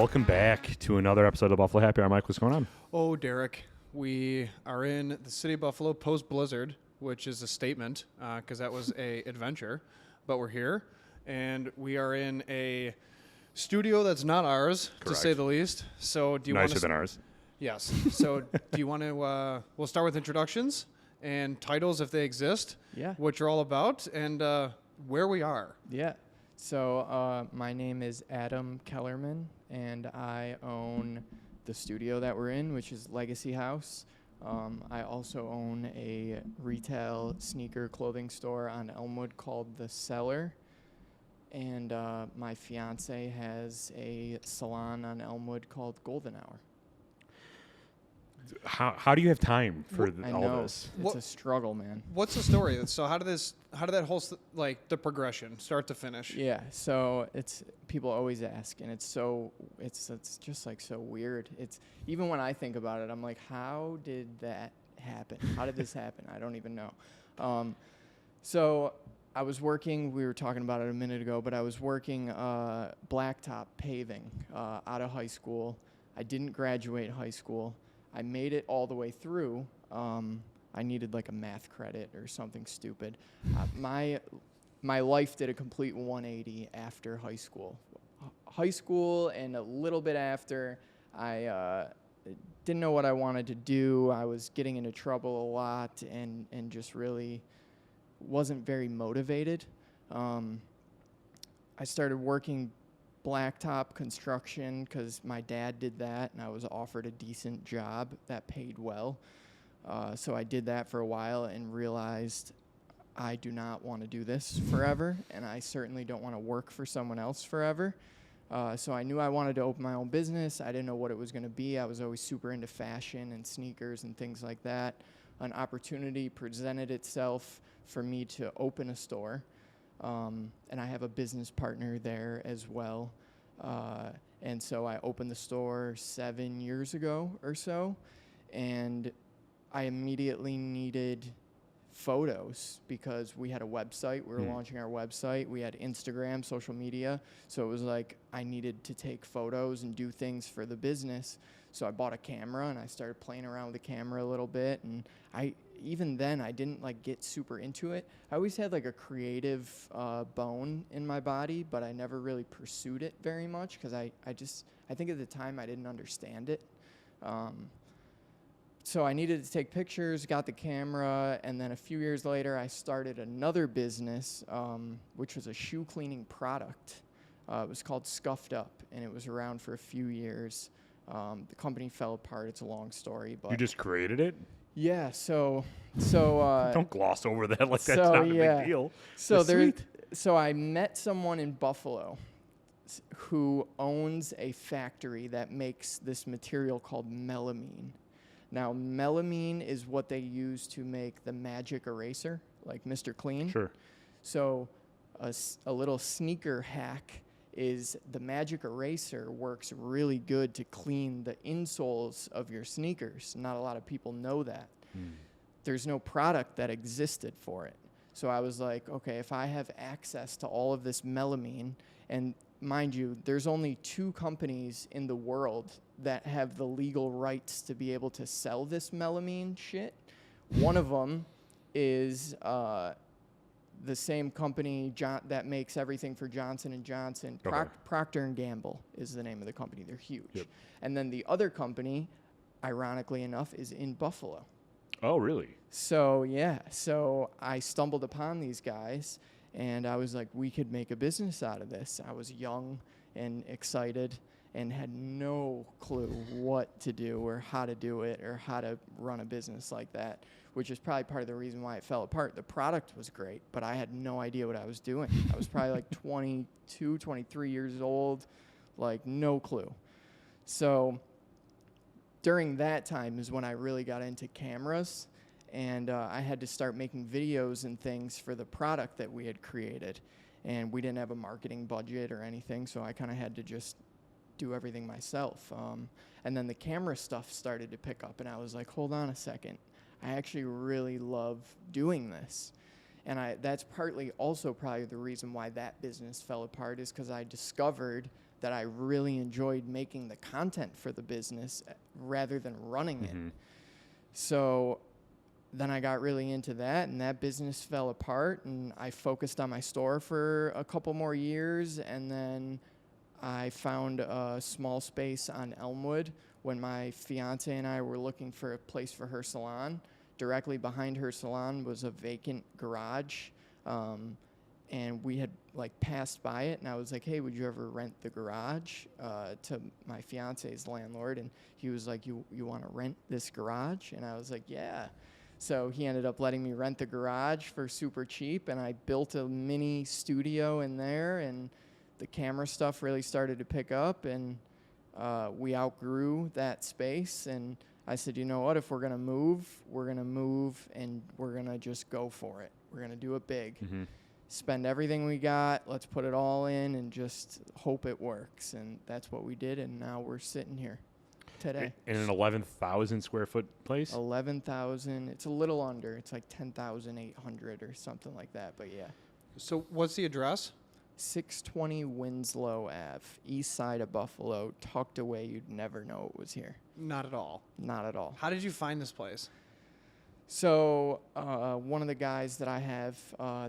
welcome back to another episode of Buffalo Happy Hour. Mike, what's going on? Oh, Derek, we are in the city of Buffalo post-blizzard, which is a statement because that was a adventure. But we're here, and we are in a studio that's not ours, to say the least. So do you want to... Nicer than ours. Yes. So do you want to... we'll start with introductions and titles if they exist. Yeah. What you're all about and where we are. Yeah. So my name is Adam Kellerman, and I own the studio that we're in, which is Legacy House. I also own a retail sneaker clothing store on Elmwood called The Cellar. And my fiance has a salon on Elmwood called Golden Hour. How do you have time for I all know. this? It's a struggle, man. What's the story? So how did that whole the progression start to finish? Yeah, so it's people always ask, and it's just like so weird. It's even when I think about it, I'm like, how did that happen? How did this happen? I don't even know. So I was working. We were talking about it a minute ago, but I was working blacktop paving out of high school. I didn't graduate high school. I made it all the way through. I needed like a math credit or something stupid. My life did a complete 180 after high school. High school and a little bit after, I didn't know what I wanted to do. I was getting into trouble a lot and just really wasn't very motivated. I started working blacktop construction because my dad did that, and I was offered a decent job that paid well. So I did that for a while and realized I do not want to do this forever, and I certainly don't want to work for someone else forever. So I knew I wanted to open my own business. I didn't know what it was going to be. I was always super into fashion and sneakers and things like that. An opportunity presented itself for me to open a store. And I have a business partner there as well. And so I opened the store 7 years ago or so, and I immediately needed photos because we had a website. We were launching our website. We had Instagram, social media. So it was like I needed to take photos and do things for the business. So I bought a camera and I started playing around with the camera a little bit. And even then, I didn't like get super into it. I always had like a creative bone in my body, but I never really pursued it very much because I think at the time I didn't understand it. So I needed to take pictures, got the camera, and then a few years later, I started another business, which was a shoe cleaning product. It was called Scuffed Up, and it was around for a few years. The company fell apart. It's a long story, but You just created it? yeah. So Don't gloss over that like that's not a big deal. So I met someone in Buffalo who owns a factory that makes this material called melamine. Now, melamine is what they use to make the magic eraser, like Mr. Clean. Sure. So a little sneaker hack is the magic eraser works really good to clean the insoles of your sneakers. Not a lot of people know that. There's no product that existed for it. So I was like, okay, if I have access to all of this melamine, and mind you, there's only 2 companies in the world that have the legal rights to be able to sell this melamine shit. One of them is the same company that makes everything for Johnson & Johnson. Okay. Procter & Gamble is the name of the company. They're huge. Yep. And then the other company, ironically enough, is in Buffalo. Oh, really? So, yeah. So I stumbled upon these guys, and I was like, we could make a business out of this. I was young and excited and had no clue what to do or how to do it or how to run a business like that, which is probably part of the reason why it fell apart. The product was great, but I had no idea what I was doing. I was probably like 22, 23 years old, like no clue. So during that time is when I really got into cameras, and I had to start making videos and things for the product that we had created. And we didn't have a marketing budget or anything, so I kind of had to just do everything myself. And then the camera stuff started to pick up, and I was like, hold on a second. I actually really love doing this. And that's probably the reason why that business fell apart, is because I discovered that I really enjoyed making the content for the business rather than running it. So then I got really into that, and that business fell apart, and I focused on my store for a couple more years, and then I found a small space on Elmwood when my fiance and I were looking for a place for her salon. Directly behind her salon was a vacant garage, and we had passed by it, and I was like, hey, would you ever rent the garage to my fiance's landlord? And he was like, you want to rent this garage? And I was like, yeah. So he ended up letting me rent the garage for super cheap, and I built a mini studio in there, and the camera stuff really started to pick up, and we outgrew that space, and I said, you know what, if we're going to move, and we're going to just go for it. We're going to do it big. Spend everything we got, let's put it all in, and just hope it works. And that's what we did, and now we're sitting here today. In an 11,000 square foot place? 11,000. It's a little under. It's like 10,800 or something like that, but yeah. So what's the address? 620 Winslow Ave, east side of Buffalo, tucked away. You'd never know it was here. Not at all. Not at all. How did you find this place? So one of the guys that I have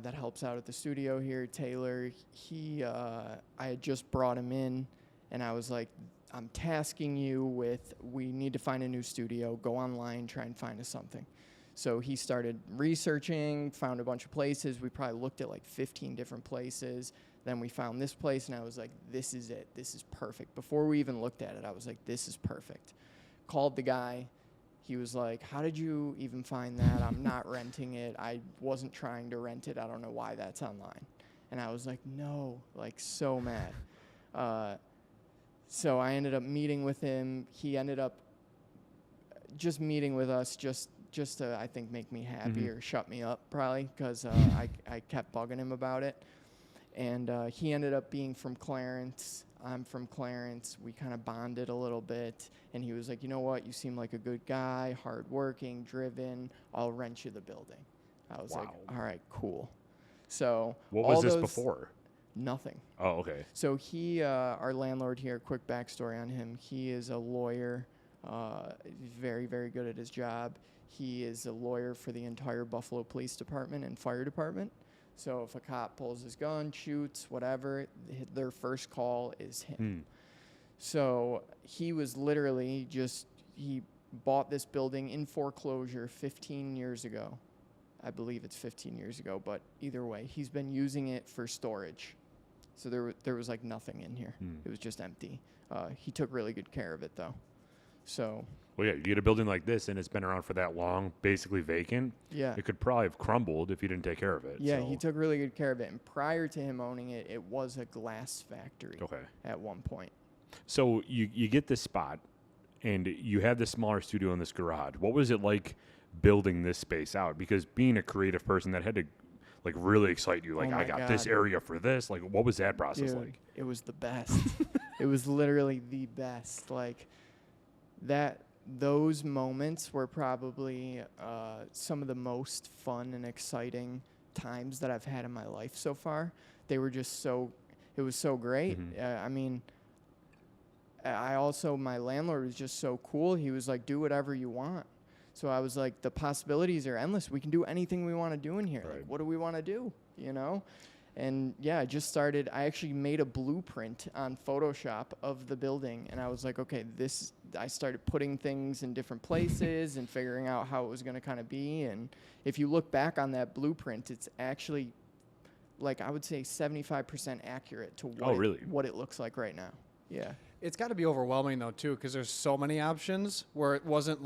that helps out at the studio here, Taylor, I had just brought him in, and I was like, I'm tasking you with, we need to find a new studio. Go online, try and find us something. So he started researching, found a bunch of places. We probably looked at 15 different places. Then we found this place, and I was like, this is it. This is perfect. Before we even looked at it, I was like, this is perfect. Called the guy. He was like, how did you even find that? I'm not renting it. I wasn't trying to rent it. I don't know why that's online. And I was like, no, so mad. So I ended up meeting with him. He ended up just meeting with us just to, I think, make me happy or shut me up, probably, because I kept bugging him about it. And he ended up being from Clarence. I'm from Clarence. We kind of bonded a little bit. And he was like, you know what? You seem like a good guy, hardworking, driven. I'll rent you the building. I was like, all right, cool. So what was this before? Nothing. Oh, okay. So he, our landlord here, quick backstory on him. He is a lawyer, very, very good at his job. He is a lawyer for the entire Buffalo Police Department and Fire Department. So if a cop pulls his gun, shoots, whatever, their first call is him. So he was literally he bought this building in foreclosure 15 years ago. I believe it's 15 years ago, but either way, he's been using it for storage. So there was nothing in here. It was just empty. He took really good care of it, though. So. Well, yeah, you get a building like this, and it's been around for that long, basically vacant. Yeah. It could probably have crumbled if you didn't take care of it. Yeah, so. he took really good care of it. And prior to him owning it, it was a glass factory. Okay. At one point. So you get this spot, and you have this smaller studio in this garage. What was it like building this space out? Because being a creative person, that had to really excite you. I got this area for this. What was that process like? It was the best. It was literally the best. Those moments were probably some of the most fun and exciting times that I've had in my life so far. They were just it was so great. I mean, my landlord was just so cool. He was like, do whatever you want. So I was like, the possibilities are endless. We can do anything we want to do in here. Right. What do we want to do, And yeah, I actually made a blueprint on Photoshop of the building, and I was like, okay, I started putting things in different places and figuring out how it was going to kind of be. And if you look back on that blueprint, it's actually, I would say 75% accurate to what it looks like right now. Yeah. It's got to be overwhelming, though, too, because there's so many options where it wasn't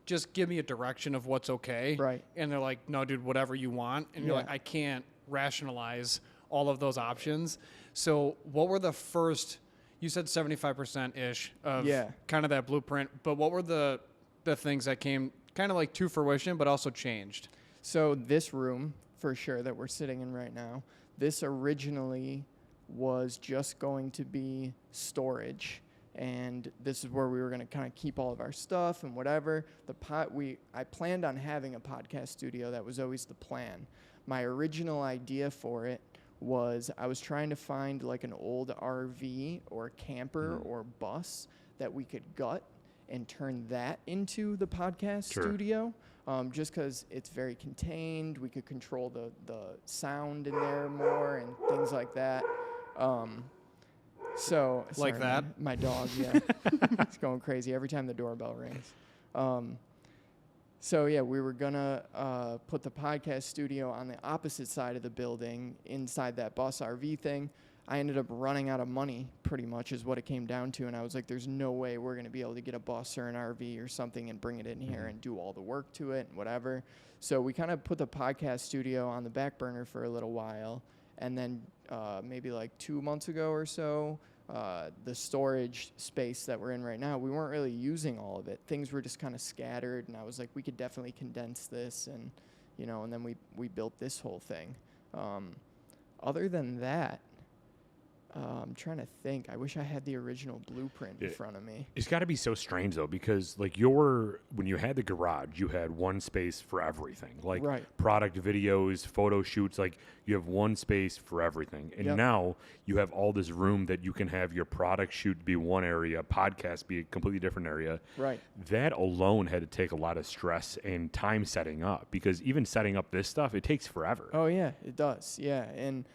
just give me a direction of what's okay. Right. And they're like, no, dude, whatever you want. And you're like, I can't rationalize all of those options. So what were the first, you said 75%-ish of kind of that blueprint, but what were the things that came kind of to fruition but also changed? So this room, for sure, that we're sitting in right now, this originally was just going to be storage. And this is where we were going to kind of keep all of our stuff and whatever. I planned on having a podcast studio. That was always the plan. my original idea for it was I was trying to find like an old RV or camper or bus that we could gut and turn that into the podcast studio. Just because it's very contained, we could control the sound in there more and things like that. So like sorry, that? my dog, yeah, it's going crazy every time the doorbell rings. So yeah, we were gonna put the podcast studio on the opposite side of the building inside that bus RV thing. I ended up running out of money, pretty much is what it came down to, and I was like, there's no way we're going to be able to get a bus or an RV or something and bring it in here and do all the work to it and whatever. So we kind of put the podcast studio on the back burner for a little while, and then maybe like 2 months ago or so, the storage space that we're in right now, we weren't really using all of it. Things were just kind of scattered, and I was like, we could definitely condense this, and and then we built this whole thing. Other than that, I'm trying to think. I wish I had the original blueprint in front of me. It's got to be so strange though, because like when you had the garage, you had one space for everything, like product videos, photo shoots. Like you have one space for everything, and now you have all this room that you can have your product shoot be one area, podcast be a completely different area. Right. That alone had to take a lot of stress and time setting up, because even setting up this stuff, it takes forever. Oh yeah, it does. Yeah, and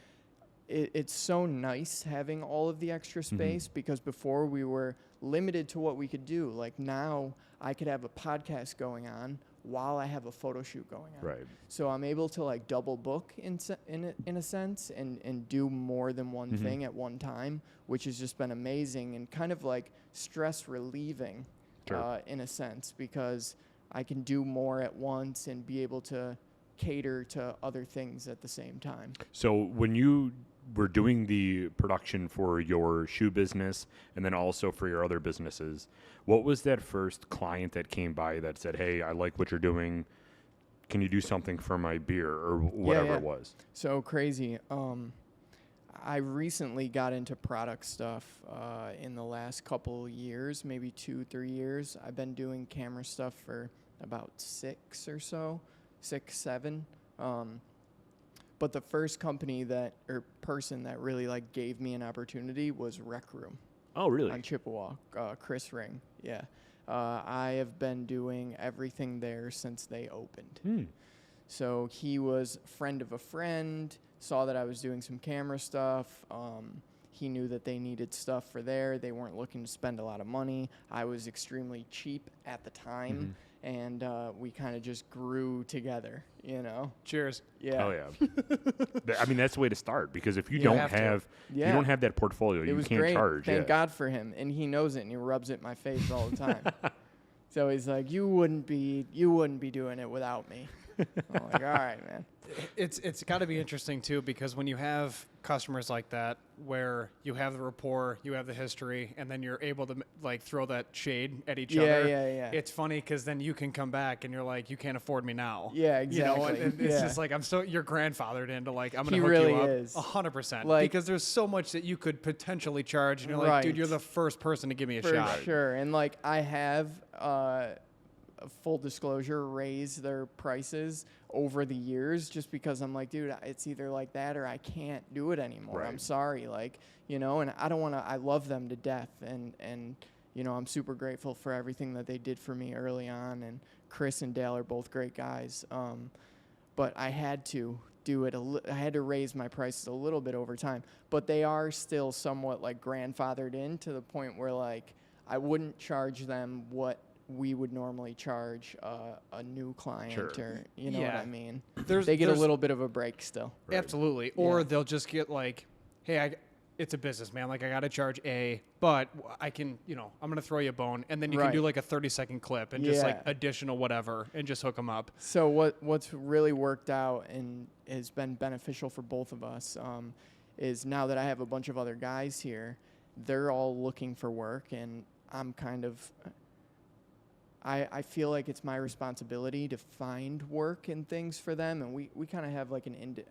it's so nice having all of the extra space because before we were limited to what we could do. Like now I could have a podcast going on while I have a photo shoot going on. Right. So I'm able to like double book in a sense and do more than one thing at one time, which has just been amazing and kind of like stress relieving in a sense, because I can do more at once and be able to cater to other things at the same time. So when you were doing the production for your shoe business and then also for your other businesses, what was that first client that came by that said, hey, I like what you're doing, can you do something for my beer or whatever it was? So crazy. I recently got into product stuff in the last couple years, maybe 2-3 years. I've been doing camera stuff for about 6 or so, 6-7. But the first company person that really like gave me an opportunity was Rec Room. Oh, really? On Chippewa, Chris Ring. Yeah. I have been doing everything there since they opened. So he was a friend of a friend, saw that I was doing some camera stuff. He knew that they needed stuff for there. They weren't looking to spend a lot of money. I was extremely cheap at the time. And we kind of just grew together, Cheers. Yeah. Oh yeah. I mean, that's the way to start, because if you don't have that portfolio, you can't great. charge. Thank God for him, and he knows it, and he rubs it in my face all the time. So he's like, "You wouldn't be doing it without me." I'm like, "All right, man." It's got to be interesting too, because when you have customers like that, where you have the rapport, you have the history, and then you're able to like throw that shade at each other. Yeah. It's funny because then you can come back and you're like, you can't afford me now. Yeah, exactly. And it's just like you're grandfathered into like I'm gonna He hook really you up is. 100%. Like, because there's so much that you could potentially charge, and you're like, dude, you're the first person to give me a shot. For sure, and like I have. Full disclosure, raise their prices over the years just because I'm like, dude, it's either like that or I can't do it anymore. Right. I'm sorry. Like, and I don't want to, I love them to death. And, I'm super grateful for everything that they did for me early on. And Chris and Dale are both great guys. But I had to do it. I had to raise my prices a little bit over time, but they are still somewhat like grandfathered in to the point where like, I wouldn't charge them what we would normally charge a new client, or what I mean. They get a little bit of a break still. Right. Absolutely. Or they'll just get like, hey, it's a business, man. Like I got to charge but I can, I'm going to throw you a bone, and then you can do like a 30-second clip and just like additional whatever and just hook them up. So what's really worked out and has been beneficial for both of us is now that I have a bunch of other guys here, they're all looking for work, and I'm kind of... I feel like it's my responsibility to find work and things for them, and we kind of have like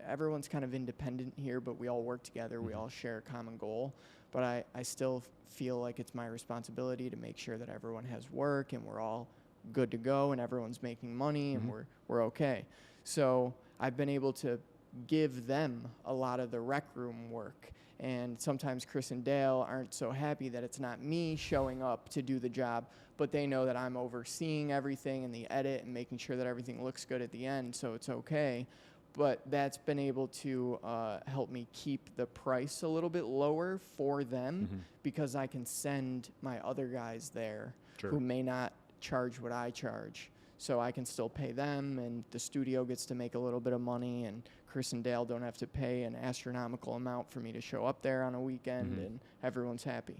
everyone's kind of independent here, but we all work together. We all share a common goal, but I still feel like it's my responsibility to make sure that everyone has work and we're all good to go and everyone's making money and we're okay. So I've been able to give them a lot of the rec room work. And sometimes Chris and Dale aren't so happy that it's not me showing up to do the job, but they know that I'm overseeing everything in the edit and making sure that everything looks good at the end, so it's okay. But that's been able to help me keep the price a little bit lower for them because I can send my other guys there who may not charge what I charge. So I can still pay them, and the studio gets to make a little bit of money, and Chris and Dale don't have to pay an astronomical amount for me to show up there on a weekend, and everyone's happy.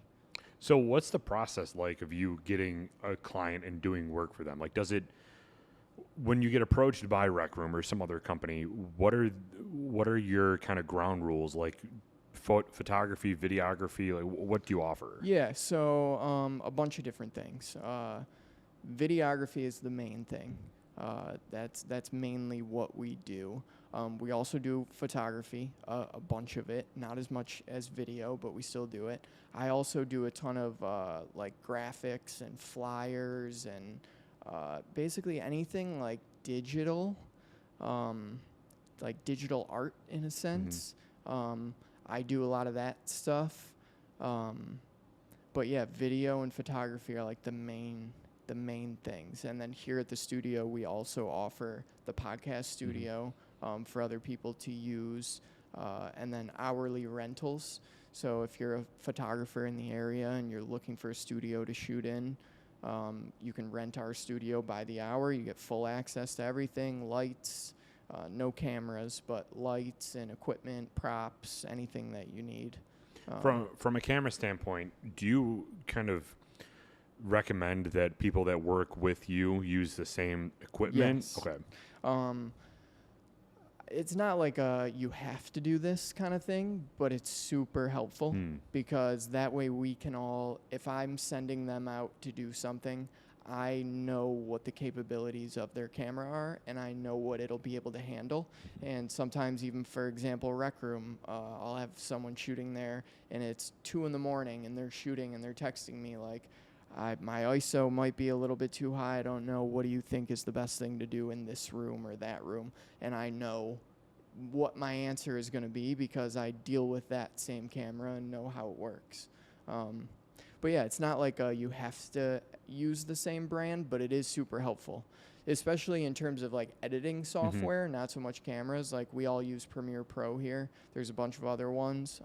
So what's the process like of you getting a client and doing work for them? Like, does it, when you get approached by Rec Room or some other company, what are your kind of ground rules? Like photography, videography, like what do you offer? Yeah, so a bunch of different things. Videography is the main thing. That's mainly what we do. We also do photography, a bunch of it, not as much as video, but we still do it. I also do a ton of like graphics and flyers and basically anything like digital, like digital art in a sense. I do a lot of that stuff. But yeah, video and photography are like the main things. And then here at the studio, we also offer the podcast studio for other people to use, and then hourly rentals. So if you're a photographer in the area and you're looking for a studio to shoot in, you can rent our studio by the hour. You get full access to everything, lights, no cameras, but lights and equipment, props, anything that you need. From a camera standpoint, do you kind of recommend that people that work with you use the same equipment? Yes. Okay. It's not like you have to do this kind of thing, but it's super helpful because that way we can all, if I'm sending them out to do something, I know what the capabilities of their camera are, and I know what it'll be able to handle. And sometimes even, for example, Rec Room, I'll have someone shooting there, and it's 2 a.m, and they're shooting, and they're texting me like, my ISO might be a little bit too high. I don't know. What do you think is the best thing to do in this room or that room? And I know what my answer is going to be because I deal with that same camera and know how it works. But yeah, it's not like you have to use the same brand, but it is super helpful, especially in terms of like editing software, not so much cameras. Like we all use Premiere Pro here. There's a bunch of other ones.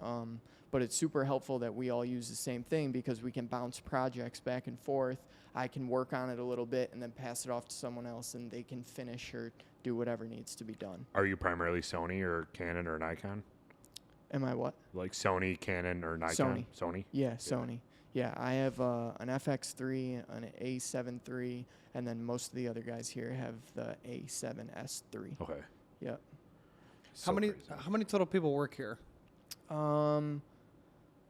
But it's super helpful that we all use the same thing because we can bounce projects back and forth. I can work on it a little bit and then pass it off to someone else, and they can finish or do whatever needs to be done. Are you primarily Sony or Canon or Nikon? Am I what? Like Sony, Canon, or Nikon? Sony? Yeah, Sony. Yeah, I have an FX3, an A7 III, and then most of the other guys here have the A7S III. Okay. Yep. How many total people work here?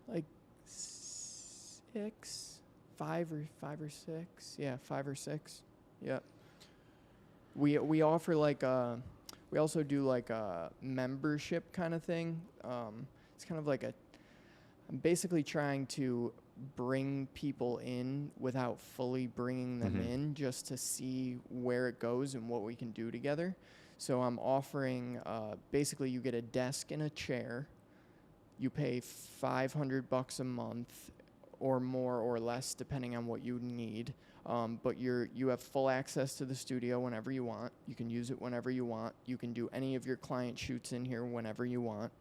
Like 6, 5 or 6. Yeah, 5 or 6. Yep. We offer like we also do like a membership kind of thing. It's kind of like I'm basically trying to bring people in without fully bringing them in, just to see where it goes and what we can do together. So I'm offering basically you get a desk and a chair. You pay $500 a month or more or less depending on what you need. But you have full access to the studio whenever you want. You can use it whenever you want. You can do any of your client shoots in here whenever you want.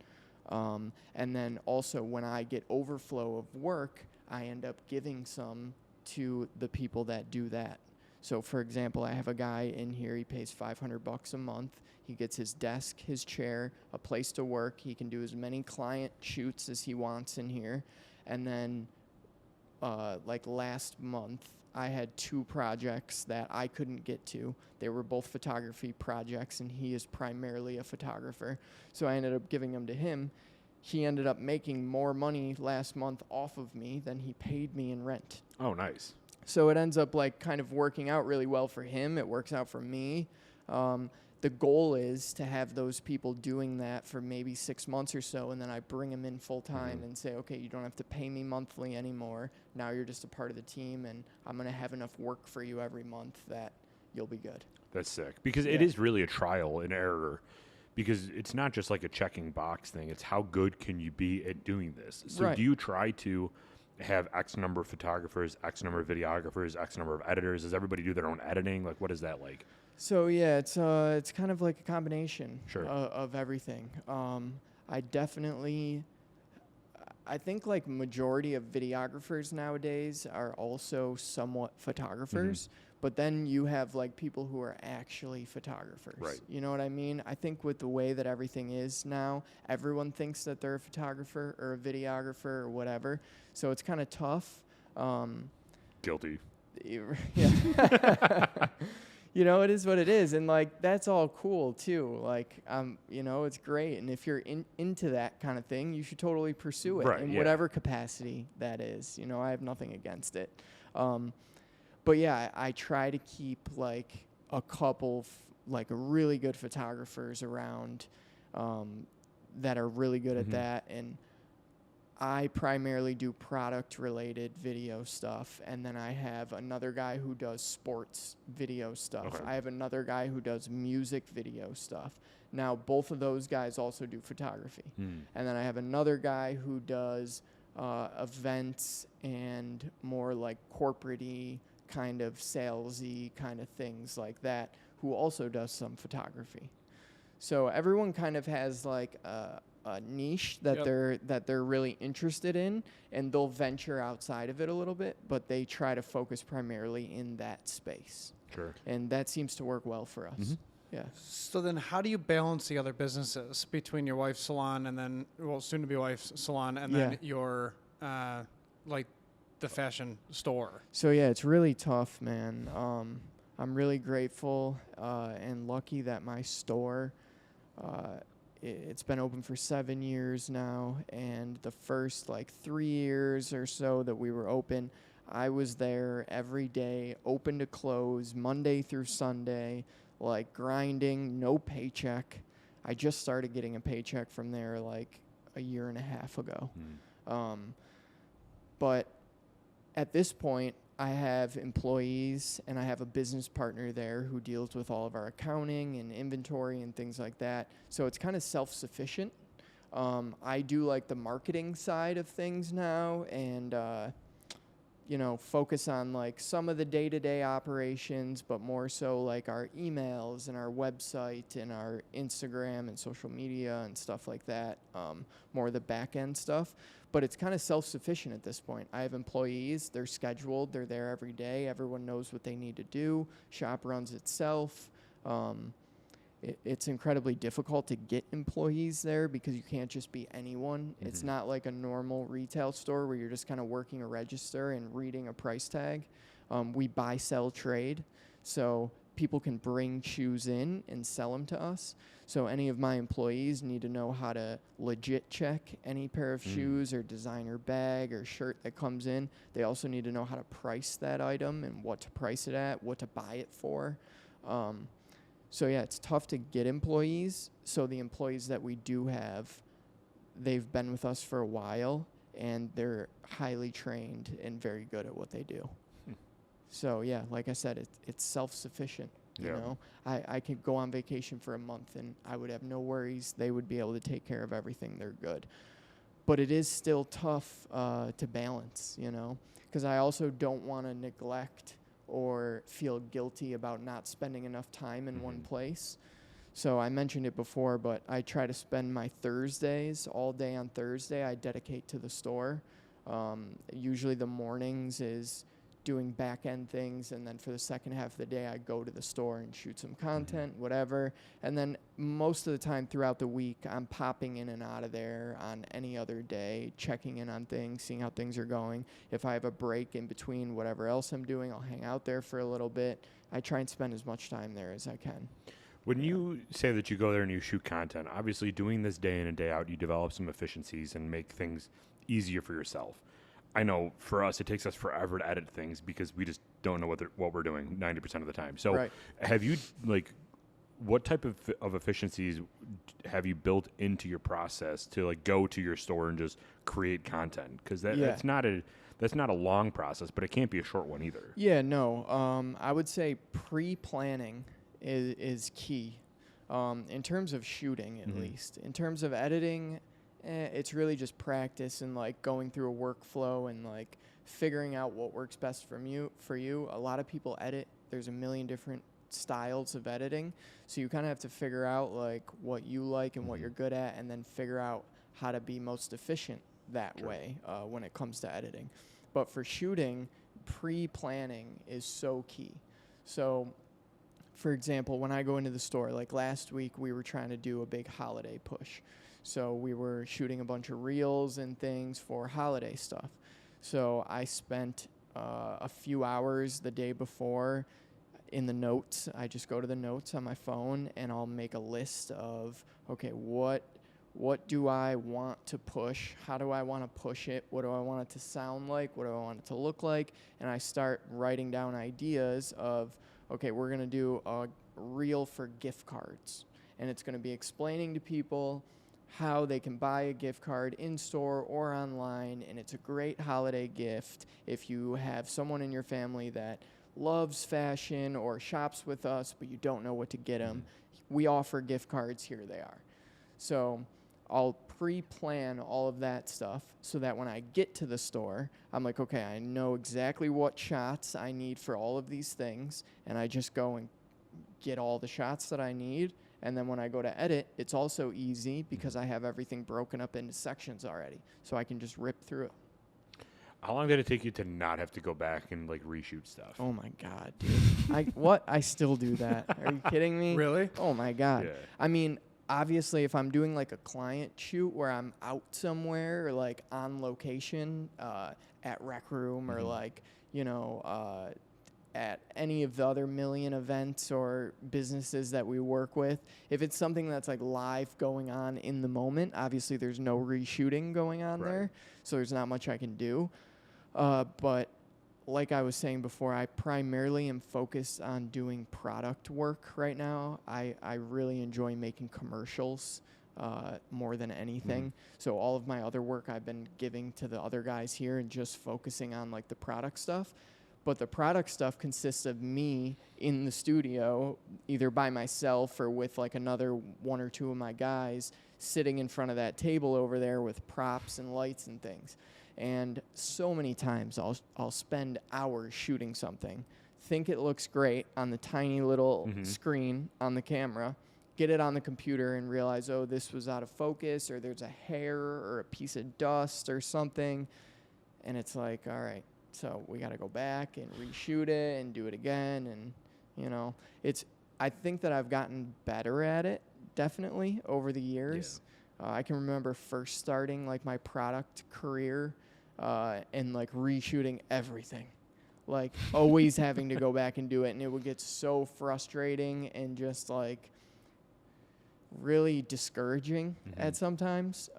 And then also when I get overflow of work, I end up giving some to the people that do that. So for example, I have a guy in here, he pays $500 a month. He gets his desk, his chair, a place to work. He can do as many client shoots as he wants in here. And then like last month, I had 2 projects that I couldn't get to. They were both photography projects, and he is primarily a photographer. So I ended up giving them to him. He ended up making more money last month off of me than he paid me in rent. Oh, nice. So it ends up like kind of working out really well for him. It works out for me. The goal is to have those people doing that for maybe 6 months or so, and then I bring them in full time and say, okay, you don't have to pay me monthly anymore. Now you're just a part of the team, and I'm going to have enough work for you every month that you'll be good. That's sick. Because it is really a trial and error. because it's not just like a checking box thing. It's how good can you be at doing this? So Right. do you try to have X number of photographers, X number of videographers, X number of editors? Does everybody do their own editing? Like, what is that like? So yeah, it's kind of like a combination Sure. of everything. I think like majority of videographers nowadays are also somewhat photographers, but then you have like people who are actually photographers. Right. You know what I mean? I think with the way that everything is now, everyone thinks that they're a photographer or a videographer or whatever. So it's kind of tough. Guilty. Yeah. You know, it is what it is, and like that's all cool too. Like, you know, it's great, and if you're into that kind of thing, you should totally pursue it Right, in yeah. whatever capacity that is. You know, I have nothing against it, but yeah, I try to keep like a couple like really good photographers around that are really good at that, and I primarily do product-related video stuff, and then I have another guy who does sports video stuff. Okay. I have another guy who does music video stuff. Now, both of those guys also do photography. And then I have another guy who does events and more like corporate-y, kind of salesy kind of things like that, who also does some photography. So everyone kind of has like a niche that they're really interested in, and they'll venture outside of it a little bit, but they try to focus primarily in that space. Sure. And that seems to work well for us. Yeah. So then how do you balance the other businesses between your wife's salon and then, well, soon to be wife's salon and then your, like the fashion store? So yeah, it's really tough, man. I'm really grateful and lucky that my store, it's been open for 7 years now, and the first like 3 years or so that we were open, I was there every day, open to close, Monday through Sunday, like grinding, no paycheck. I just started getting a paycheck from there like a year and a half ago. But at this point, I have employees and I have a business partner there who deals with all of our accounting and inventory and things like that. So it's kind of self-sufficient. I do like the marketing side of things now and, you know, focus on like some of the day-to-day operations, but more so like our emails and our website and our Instagram and social media and stuff like that, more the back-end stuff. But it's kind of self-sufficient at this point. I have employees, they're scheduled, they're there every day, everyone knows what they need to do, shop runs itself. It's incredibly difficult to get employees there because you can't just be anyone. It's not like a normal retail store where you're just kind of working a register and reading a price tag. We buy, sell, trade. So people can bring shoes in and sell them to us. So any of my employees need to know how to legit check any pair of shoes or designer bag or shirt that comes in. They also need to know how to price that item and what to price it at, what to buy it for. So yeah, it's tough to get employees. So the employees that we do have, they've been with us for a while, and they're highly trained and very good at what they do. So yeah, like I said, it's self-sufficient. You know, I could go on vacation for a month and I would have no worries. They would be able to take care of everything. They're good. But it is still tough to balance, you know, because I also don't want to neglect or feel guilty about not spending enough time in one place. So I mentioned it before, but I try to spend my Thursdays, all day on Thursday, I dedicate to the store. Usually the mornings is doing back-end things, and then for the second half of the day, I go to the store and shoot some content, whatever. And then most of the time throughout the week, I'm popping in and out of there on any other day, checking in on things, seeing how things are going. If I have a break in between whatever else I'm doing, I'll hang out there for a little bit. I try and spend as much time there as I can. When you say that you go there and you shoot content, obviously doing this day in and day out, you develop some efficiencies and make things easier for yourself. I know for us, it takes us forever to edit things because we just don't know what we're doing 90% of the time. So have you, like, what type of efficiencies have you built into your process to, like, go to your store and just create content? Because that's not a long process, but it can't be a short one either. Yeah, no. I would say pre-planning is key. In terms of shooting, at least. In terms of editing, it's really just practice and like going through a workflow and like figuring out what works best for you. A lot of people edit. There's a million different styles of editing, so you kind of have to figure out like what you like and what you're good at, and then figure out how to be most efficient that way when it comes to editing. But for shooting, pre-planning is so key. So for example, when I go into the store, like last week we were trying to do a big holiday push. So we were shooting a bunch of reels and things for holiday stuff. So I spent a few hours the day before in the notes. I just go to the notes on my phone and I'll make a list of, okay, what do I want to push? How do I want to push it? What do I want it to sound like? What do I want it to look like? And I start writing down ideas of, okay, we're going to do a reel for gift cards. And it's going to be explaining to people how they can buy a gift card in store or online, and it's a great holiday gift if you have someone in your family that loves fashion or shops with us but you don't know what to get them. We offer gift cards, here they are. So I'll pre-plan all of that stuff so that when I get to the store, I'm like, okay, I know exactly what shots I need for all of these things, and I just go and get all the shots that I need. And then when I go to edit, it's also easy because I have everything broken up into sections already. So I can just rip through it. How long did it take you to not have to go back and like reshoot stuff? Oh my God, dude. I still do that. Are you kidding me? Really? Oh my God. Yeah. I mean, obviously if I'm doing like a client shoot where I'm out somewhere or like on location at Rec Room or like, at any of the other million events or businesses that we work with, if it's something that's like live going on in the moment, obviously there's no reshooting going on there, so there's not much I can do. But like I was saying before, I primarily am focused on doing product work right now. I really enjoy making commercials more than anything. So all of my other work I've been giving to the other guys here and just focusing on like the product stuff. But the product stuff consists of me in the studio, either by myself or with like another one or two of my guys sitting in front of that table over there with props and lights and things. And so many times I'll spend hours shooting something, think it looks great on the tiny little screen on the camera, get it on the computer and realize, oh, this was out of focus, or there's a hair or a piece of dust or something. And it's like, all right, so we got to go back and reshoot it and do it again. And, I think that I've gotten better at it, definitely, over the years. Yeah. I can remember first starting, like, my product career and, like, reshooting everything. Like, always having to go back and do it. And it would get so frustrating and just, like, really discouraging at sometimes.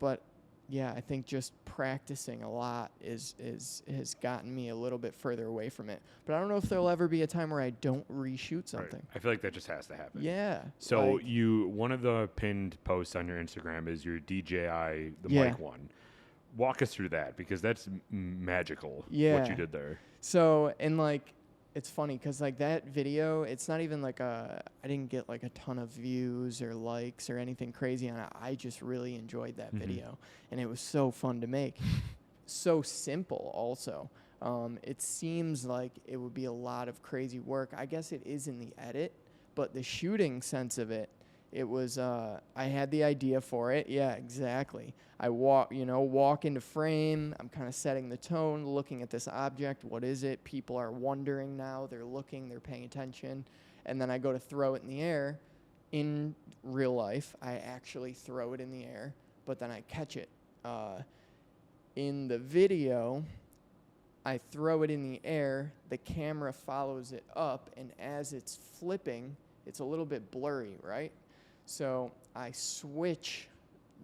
But yeah, I think just practicing a lot has gotten me a little bit further away from it. But I don't know if there'll ever be a time where I don't reshoot something. Right. I feel like that just has to happen. Yeah. So one of the pinned posts on your Instagram is your DJI, mic one. Walk us through that, because that's magical, what you did there. So, and like, it's funny because like that video, it's not even like I didn't get like a ton of views or likes or anything crazy on it. I just really enjoyed that video, and it was so fun to make. So simple also. It seems like it would be a lot of crazy work. I guess it is in the edit, but the shooting sense of it, it was, I had the idea for it. Yeah, exactly. I walk into frame. I'm kind of setting the tone, looking at this object. What is it? People are wondering now. They're looking. They're paying attention. And then I go to throw it in the air. In real life, I actually throw it in the air, but then I catch it. In the video, I throw it in the air. The camera follows it up, and as it's flipping, it's a little bit blurry, right? So I switch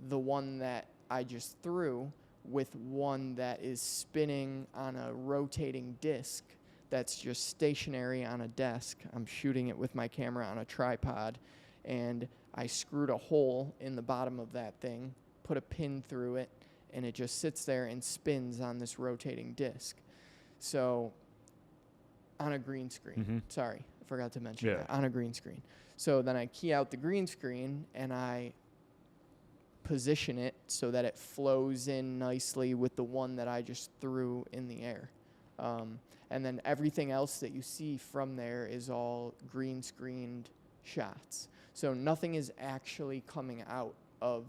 the one that I just threw with one that is spinning on a rotating disc that's just stationary on a desk. I'm shooting it with my camera on a tripod, and I screwed a hole in the bottom of that thing, put a pin through it, and it just sits there and spins on this rotating disc. So on a green screen. Sorry, I forgot to mention that. On a green screen. So then I key out the green screen and I position it so that it flows in nicely with the one that I just threw in the air. And then everything else that you see from there is all green screened shots. So nothing is actually coming out of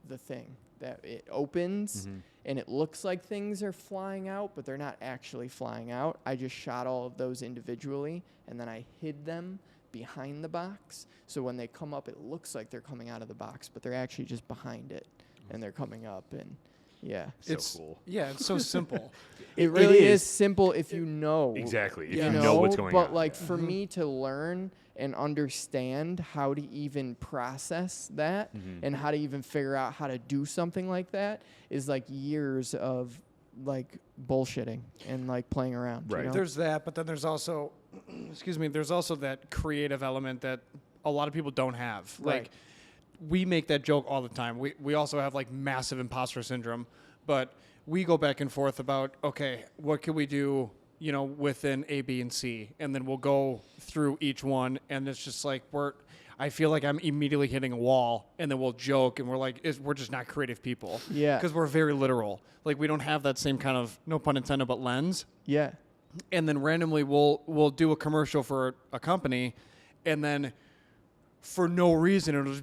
the thing. That it opens and it looks like things are flying out, but they're not actually flying out. I just shot all of those individually, and then I hid them behind the box. So when they come up, it looks like they're coming out of the box, but they're actually just behind it, and they're coming up. And yeah, So cool. Yeah, it's so simple. it really is simple if you know. Exactly. If You you know, know what's going on. But like for me to learn and understand how to even process that and how to even figure out how to do something like that is like years of like bullshitting and like playing around. Right. You know? There's that, but then there's also, excuse me, there's also that creative element that a lot of people don't have. Right. Like, we make that joke all the time. We also have like massive imposter syndrome, but we go back and forth about, okay, what can we do, you know, within A, B, and C, and then we'll go through each one, and it's just like I feel like I'm immediately hitting a wall, and then we'll joke, and we're like, we're just not creative people. Yeah. Because we're very literal. Like, we don't have that same kind of, no pun intended, but lens. Yeah. And then randomly we'll do a commercial for a company, and then for no reason,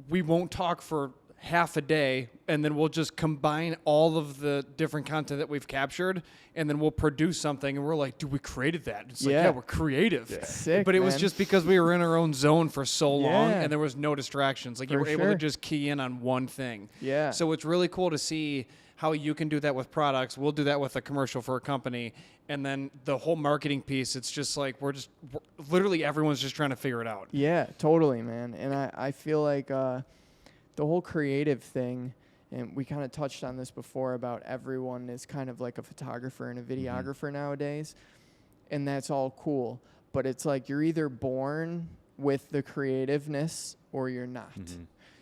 we won't talk for half a day, and then we'll just combine all of the different content that we've captured, and then we'll produce something, and we're like, dude, we created that. It's like, yeah, we're creative. Yeah. Sick, But it was man. just because we were in our own zone for so long, Yeah. and there was no distractions. Like, you For were able to sure. just key in on one thing. Yeah. So it's really cool to see how you can do that with products. We'll do that with a commercial for a company. And then the whole marketing piece, it's just like, we're literally everyone's just trying to figure it out. Yeah, totally, man. And I feel like the whole creative thing, and we kind of touched on this before about everyone is kind of like a photographer and a videographer nowadays, and that's all cool. But it's like you're either born with the creativeness or you're not.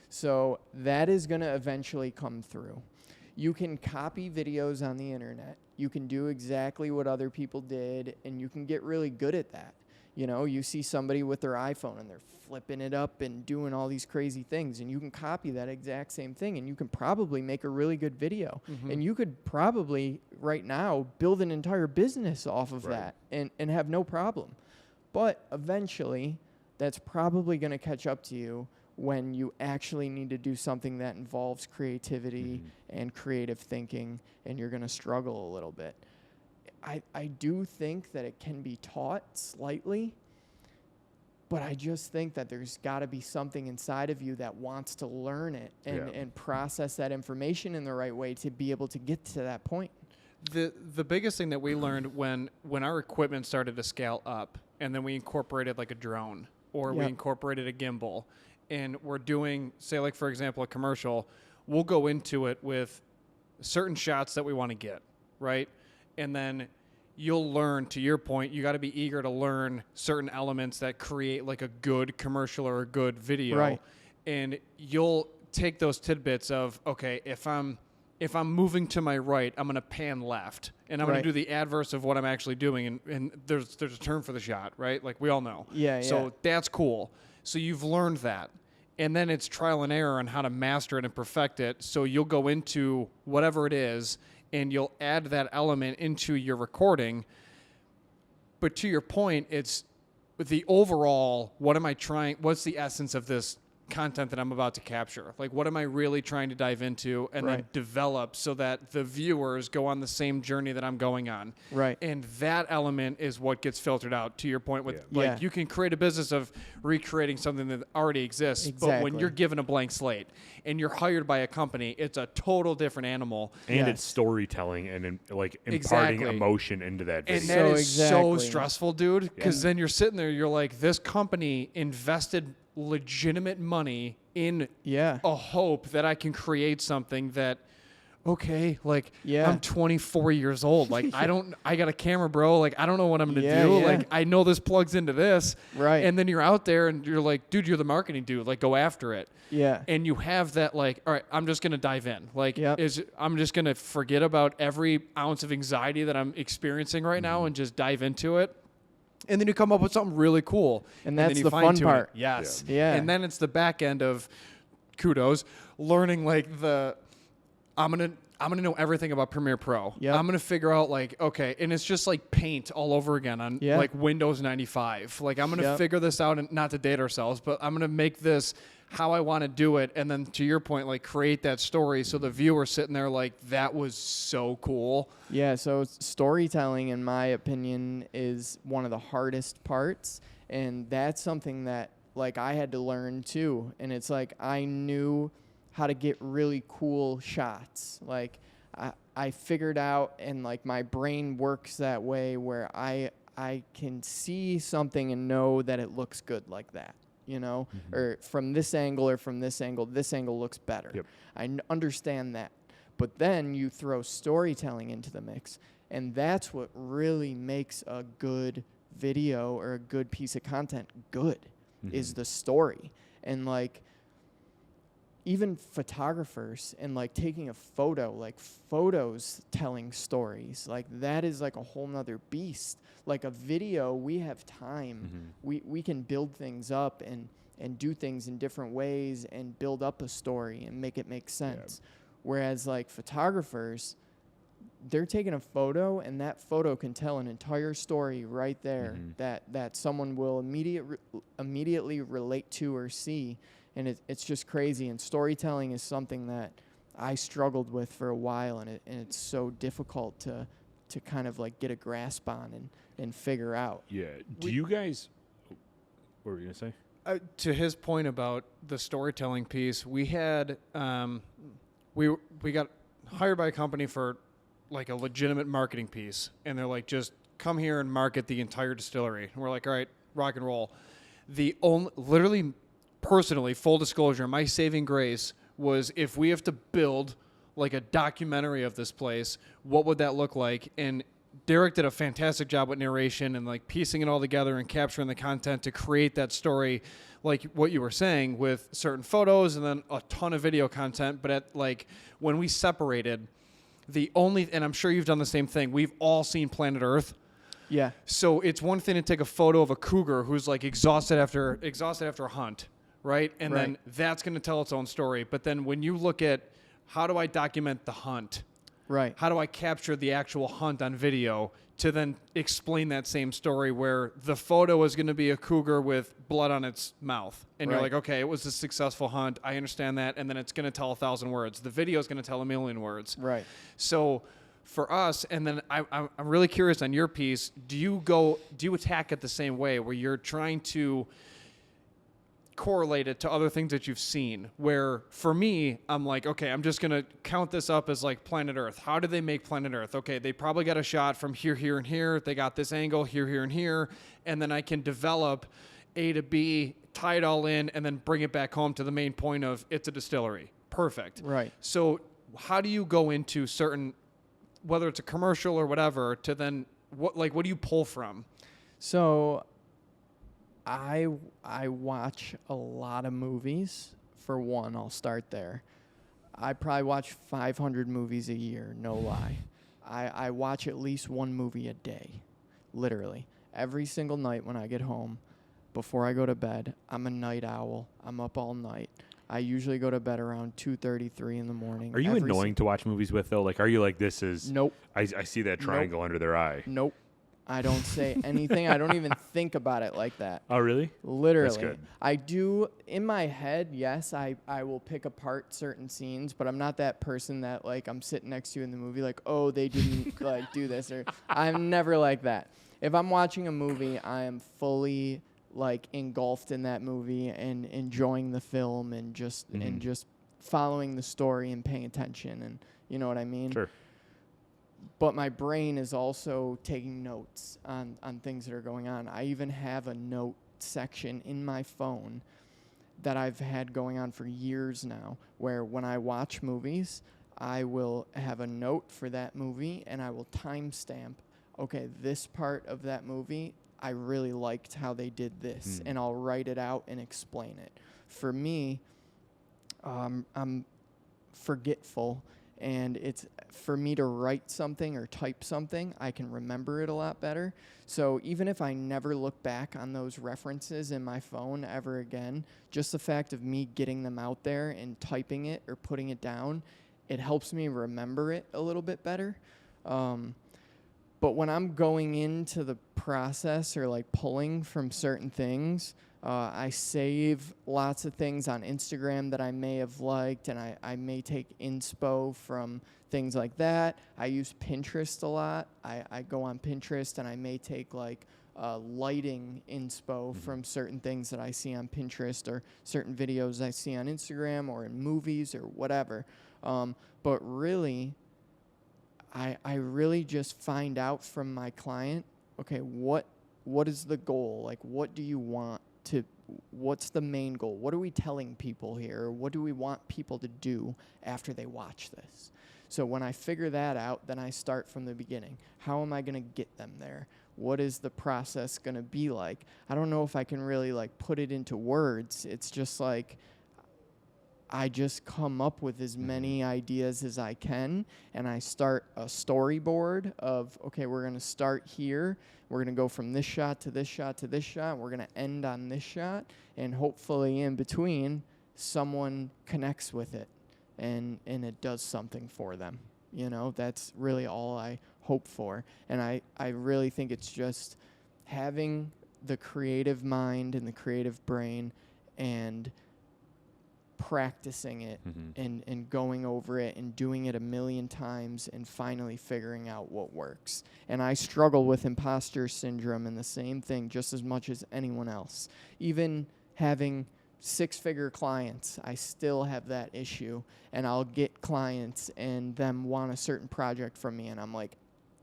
So that is going to eventually come through. You can copy videos on the internet. You can do exactly what other people did, and you can get really good at that. You know, you see somebody with their iPhone and they're flipping it up and doing all these crazy things, and you can copy that exact same thing, and you can probably make a really good video. And you could probably right now build an entire business off of that and have no problem. But eventually, that's probably going to catch up to you when you actually need to do something that involves creativity and creative thinking, and you're going to struggle a little bit. I do think that it can be taught slightly, but I just think that there's got to be something inside of you that wants to learn it and process that information in the right way to be able to get to that point. The biggest thing that we learned when our equipment started to scale up, and then we incorporated like a drone, or we incorporated a gimbal, and we're doing, say, like, for example, a commercial, we'll go into it with certain shots that we want to get, right? And then you'll learn, to your point, you got to be eager to learn certain elements that create like a good commercial or a good video. Right. And you'll take those tidbits of, okay, if I'm moving to my right, I'm going to pan left, and I'm going to do the adverse of what I'm actually doing. And there's a term for the shot, right? Like, we all know. Yeah. So that's cool. So you've learned that. And then it's trial and error on how to master it and perfect it. So you'll go into whatever it is, and you'll add that element into your recording. But to your point, it's the overall, what's the essence of this content that I'm about to capture? Like, what am I really trying to dive into and then develop so that the viewers go on the same journey that I'm going on? Right. And that element is what gets filtered out, to your point with, Yeah. you can create a business of recreating something that already exists, but when you're given a blank slate and you're hired by a company, it's a total different animal. And it's storytelling and like imparting emotion into that video. And that is so exactly. stressful, dude, because then you're sitting there, you're like, this company invested legitimate money in a hope that I can create something that, okay, like, I'm 24 years old. Like, I got a camera, bro. Like, I don't know what I'm going to do. Yeah. Like, I know this plugs into this. Right. And then you're out there and you're like, dude, you're the marketing dude. Like, go after it. Yeah. And you have that, like, all right, I'm just going to dive in. Like, I'm just going to forget about every ounce of anxiety that I'm experiencing right now and just dive into it. And then you come up with something really cool. And then that's you the fun fine-tune it. part. Yes. Yeah. And then it's the back end of kudos, learning like I'm gonna know everything about Premiere Pro. Yep. I'm gonna figure out like, okay, and it's just like paint all over again on Yeah. like Windows 95. Like I'm gonna Yep. figure this out, and not to date ourselves, but I'm gonna make this how I want to do it, and then to your point, like create that story so the viewer sitting there like, that was so cool. Yeah, so storytelling, in my opinion, is one of the hardest parts, and that's something that like I had to learn too. And it's like I knew how to get really cool shots. Like I figured out, and like my brain works that way where I can see something and know that it looks good like that. You know, or from this angle or from this angle looks better. Yep. I understand that. But then you throw storytelling into the mix, and that's what really makes a good video or a good piece of content good, is the story. And like even photographers and like taking a photo, like photos telling stories, like that is like a whole nother beast. Like a video, we have time. We can build things up and do things in different ways and build up a story and make it make sense. Yeah. Whereas like photographers, they're taking a photo, and that photo can tell an entire story right there that someone will immediately relate to or see. And it's just crazy. And storytelling is something that I struggled with for a while, and it's so difficult to kind of like get a grasp on and figure out. Yeah. Do you guys? What were you gonna say? To his point about the storytelling piece, we had we got hired by a company for like a legitimate marketing piece, and they're like, just come here and market the entire distillery. And we're like, all right, rock and roll. Literally, personally, full disclosure, my saving grace was, if we have to build like a documentary of this place, what would that look like? And Derek did a fantastic job with narration and like piecing it all together and capturing the content to create that story, like what you were saying, with certain photos and then a ton of video content. But at like when we separated, and I'm sure you've done the same thing, we've all seen Planet Earth. Yeah. So it's one thing to take a photo of a cougar who's like exhausted after a hunt, right? And then that's going to tell its own story. But then when you look at, how do I document the hunt? Right. How do I capture the actual hunt on video to then explain that same story, where the photo is going to be a cougar with blood on its mouth. And you're like, okay, it was a successful hunt. I understand that. And then it's going to tell 1,000 words. The video is going to tell 1,000,000 words. Right. So for us, and then I'm really curious on your piece, do you attack it the same way, where you're trying to correlate it to other things that you've seen? Where for me, I'm like, okay, I'm just going to count this up as like Planet Earth. How did they make Planet Earth? Okay, they probably got a shot from here, here, and here. They got this angle here, here, and here. And then I can develop A to B, tie it all in, and then bring it back home to the main point of, it's a distillery. Perfect. Right. So how do you go into certain, whether it's a commercial or whatever, to then, what do you pull from? So I watch a lot of movies. For one, I'll start there. I probably watch 500 movies a year, no lie. I watch at least one movie a day, literally. Every single night when I get home, before I go to bed, I'm a night owl. I'm up all night. I usually go to bed around 2:33 in the morning. Are you annoying to watch movies with, though? Like, are you like, this is... Nope. I see that triangle under their eye. Nope. I don't say anything. I don't even think about it like that. Oh, really? Literally. That's good. I do, in my head, yes, I will pick apart certain scenes, but I'm not that person that, like, I'm sitting next to you in the movie, like, oh, they didn't, like, do this. Or I'm never like that. If I'm watching a movie, I am fully, like, engulfed in that movie and enjoying the film and just following the story and paying attention. And you know what I mean? Sure. But my brain is also taking notes on things that are going on. I even have a note section in my phone that I've had going on for years now, where when I watch movies, I will have a note for that movie, and I will timestamp, okay, this part of that movie, I really liked how they did this, and I'll write it out and explain it. For me, I'm forgetful, and it's for me to write something or type something, I can remember it a lot better. So even if I never look back on those references in my phone ever again, just the fact of me getting them out there and typing it or putting it down, it helps me remember it a little bit better. But when I'm going into the process or like pulling from certain things, I save lots of things on Instagram that I may have liked, and I may take inspo from things like that. I use Pinterest a lot. I go on Pinterest, and I may take like lighting inspo from certain things that I see on Pinterest or certain videos I see on Instagram or in movies or whatever. But really, I really just find out from my client, okay, what is the goal? Like, what do you want to, what's the main goal? What are we telling people here? What do we want people to do after they watch this? So when I figure that out, then I start from the beginning. How am I going to get them there? What is the process going to be like? I don't know if I can really like put it into words. It's just like, I just come up with as many ideas as I can, and I start a storyboard of, okay, we're going to start here. We're going to go from this shot to this shot to this shot. We're going to end on this shot, and hopefully in between, someone connects with it, and it does something for them. You know, that's really all I hope for. And I really think it's just having the creative mind and the creative brain and practicing it and going over it and doing it a million times and finally figuring out what works. And I struggle with imposter syndrome and the same thing just as much as anyone else. Even having 6-figure clients, I still have that issue. And I'll get clients and them want a certain project from me, and I'm like,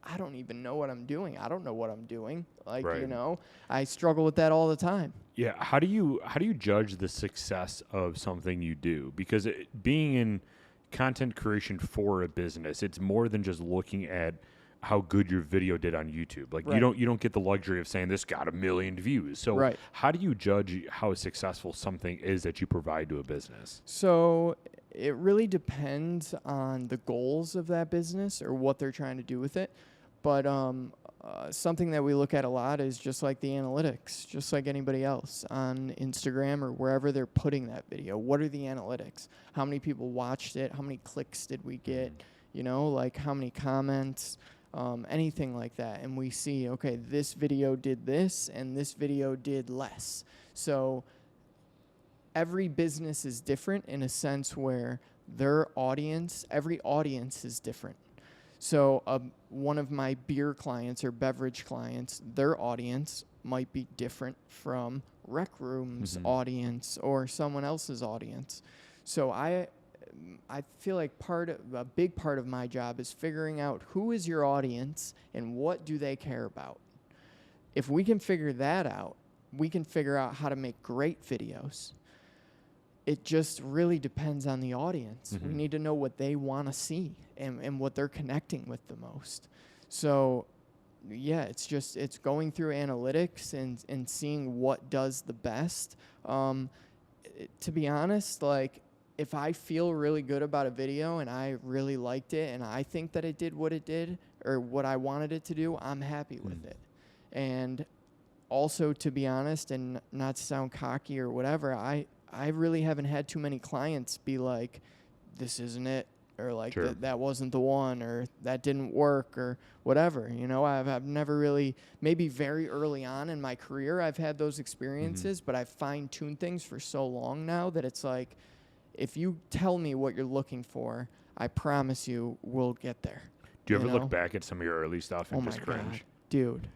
I don't even know what I'm doing. I don't know what I'm doing. Like, you know, I struggle with that all the time. Yeah. How do you judge the success of something you do? Because being in content creation for a business, it's more than just looking at how good your video did on YouTube. Like you don't get the luxury of saying this got 1 million views. So how do you judge how successful something is that you provide to a business? So it really depends on the goals of that business or what they're trying to do with it. But something that we look at a lot is just like the analytics, just like anybody else on Instagram or wherever they're putting that video. What are the analytics? How many people watched it? How many clicks did we get? You know, like how many comments, anything like that. And we see, okay, this video did this and this video did less. So every business is different in a sense where their audience, every audience is different. So one of my beer clients or beverage clients, their audience might be different from Rec Room's audience or someone else's audience. So I feel like a big part of my job is figuring out who is your audience and what do they care about. If we can figure that out, we can figure out how to make great videos. It just really depends on the audience. We need to know what they want to see and what they're connecting with the most. So, yeah, it's going through analytics and seeing what does the best. To be honest, like, if I feel really good about a video and I really liked it and I think that it did what it did or what I wanted it to do, I'm happy with it. And also, to be honest, and not to sound cocky or whatever, I really haven't had too many clients be like, this isn't it, or like that wasn't the one, or that didn't work, or whatever. You know, I've never really, maybe very early on in my career, I've had those experiences, but I've fine-tuned things for so long now that it's like, if you tell me what you're looking for, I promise you we'll get there. Do you ever look back at some of your early stuff and just cringe? God, dude.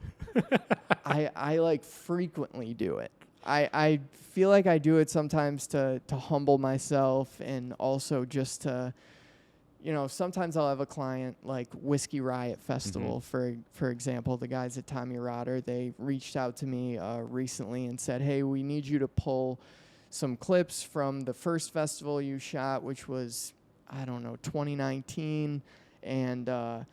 I like frequently do it. I feel like I do it sometimes to humble myself and also just to, you know, sometimes I'll have a client like Whiskey Riot Festival, for example, the guys at Tommy Rotter, they reached out to me recently and said, hey, we need you to pull some clips from the first festival you shot, which was, I don't know, 2019, and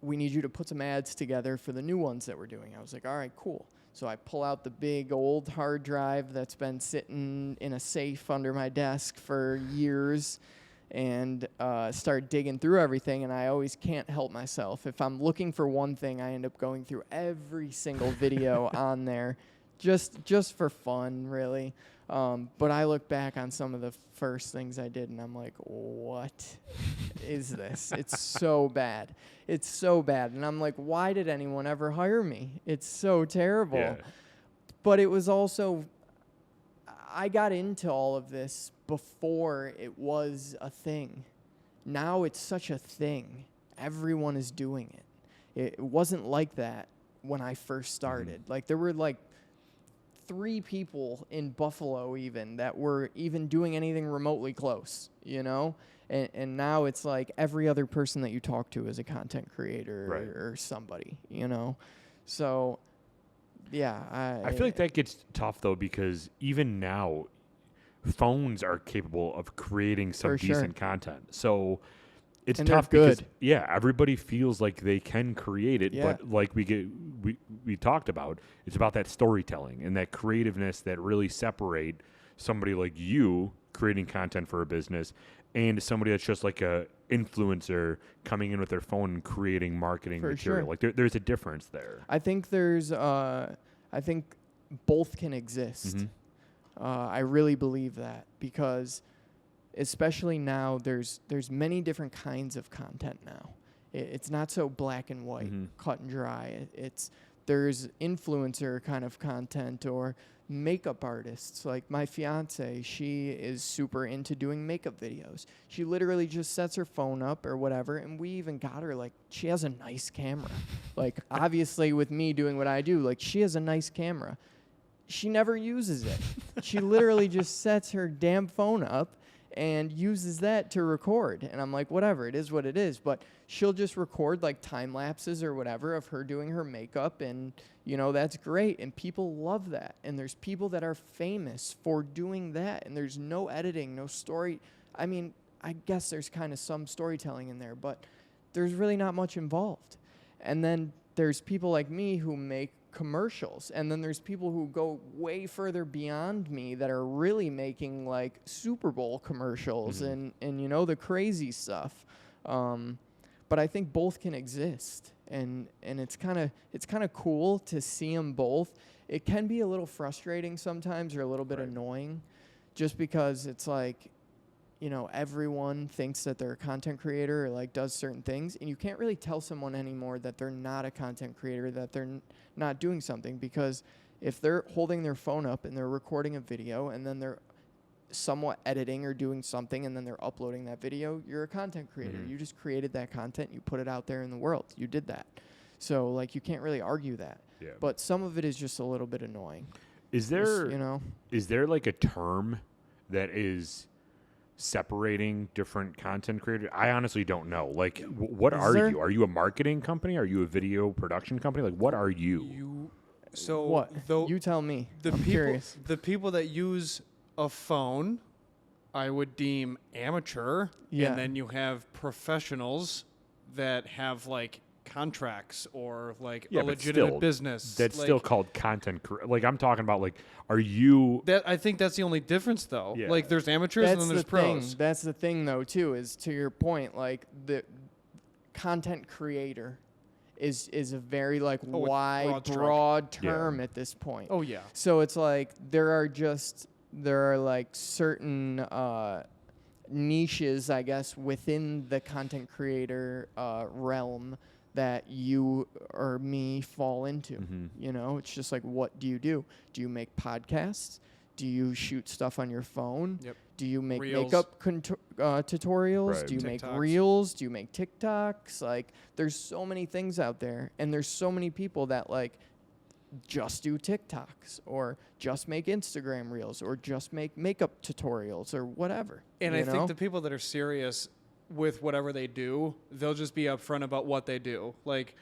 we need you to put some ads together for the new ones that we're doing. I was like, all right, cool. So I pull out the big old hard drive that's been sitting in a safe under my desk for years, and start digging through everything, and I always can't help myself. If I'm looking for one thing, I end up going through every single video on there just for fun, really. But I look back on some of the first things I did, and I'm like, what is this? It's so bad. It's so bad. And I'm like, why did anyone ever hire me? It's so terrible. Yeah. But it was also, I got into all of this before it was a thing. Now it's such a thing. Everyone is doing it. It wasn't like that when I first started. Like, there were like 3 people in Buffalo even that were even doing anything remotely close, you know? And now it's like every other person that you talk to is a content creator Right. or somebody, you know? So, yeah. I feel like that gets tough, though, because even now, phones are capable of creating some For sure. decent content. So it's And they're tough because, good. yeah, everybody feels like they can create it. Yeah. But like we talked about, it's about that storytelling and that creativeness that really separate somebody like you creating content for a business and somebody that's just like a influencer coming in with their phone and creating marketing For material. sure. Like there's a difference there. I think I think both can exist. I really believe that, because especially now there's many different kinds of content now. It's not so black and white, cut and dry. There's influencer kind of content or makeup artists. Like my fiance, she is super into doing makeup videos. She literally just sets her phone up or whatever, and we even got her, like, she has a nice camera. Like, obviously with me doing what I do, like, she has a nice camera. She never uses it. She literally just sets her damn phone up and uses that to record. And I'm like, whatever, it is what it is. But she'll just record like time lapses or whatever of her doing her makeup, and you know, that's great. And people love that. And there's people that are famous for doing that, and there's no editing, no story. I mean, I guess there's kind of some storytelling in there, but there's really not much involved. And then there's people like me who make commercials, and then there's people who go way further beyond me that are really making like Super Bowl commercials and you know, the crazy stuff. But I think both can exist, and it's kind of cool to see them both. It can be a little frustrating sometimes, or a little bit annoying, just because it's like, you know, everyone thinks that they're a content creator or like does certain things, and you can't really tell someone anymore that they're not a content creator, that they're not doing something, because if they're holding their phone up and they're recording a video and then they're somewhat editing or doing something and then they're uploading that video, you're a content creator. You just created that content, you put it out there in the world. You did that. So like, you can't really argue that. Yeah. But some of it is just a little bit annoying. Is there, you know, is there like a term that is separating different content creators? I honestly don't know. Like, what are there? you? Are you a marketing company? Are you a video production company? Like, what are you? So what? Though You tell me. the I'm people, curious. the people that use a phone, I would deem amateur. Yeah. And then you have professionals that have like contracts or like Yeah, a but legitimate still, business. That's like, still called content. Like, I'm talking about, like, are you? that. I think that's the only difference, though. Yeah. Like, there's amateurs and then there's pros. That's the thing, though, too, is to your point, like, the content creator is a very, like, Oh, it's wide, broad stroke. broad term at this point. Oh yeah. So it's like there are like certain niches, I guess, within the content creator realm that you or me fall into. You know, it's just like, what do you do? Do you make podcasts? Do you shoot stuff on your phone? Yep. Do you make Reels. makeup tutorials? Right. Do you make TikToks. reels? Do you make TikToks? Like, there's so many things out there, and there's so many people that like just do TikToks or just make Instagram reels or just make makeup tutorials or whatever. And you I know? think the people that are serious with whatever they do, they'll just be upfront about what they do. Like,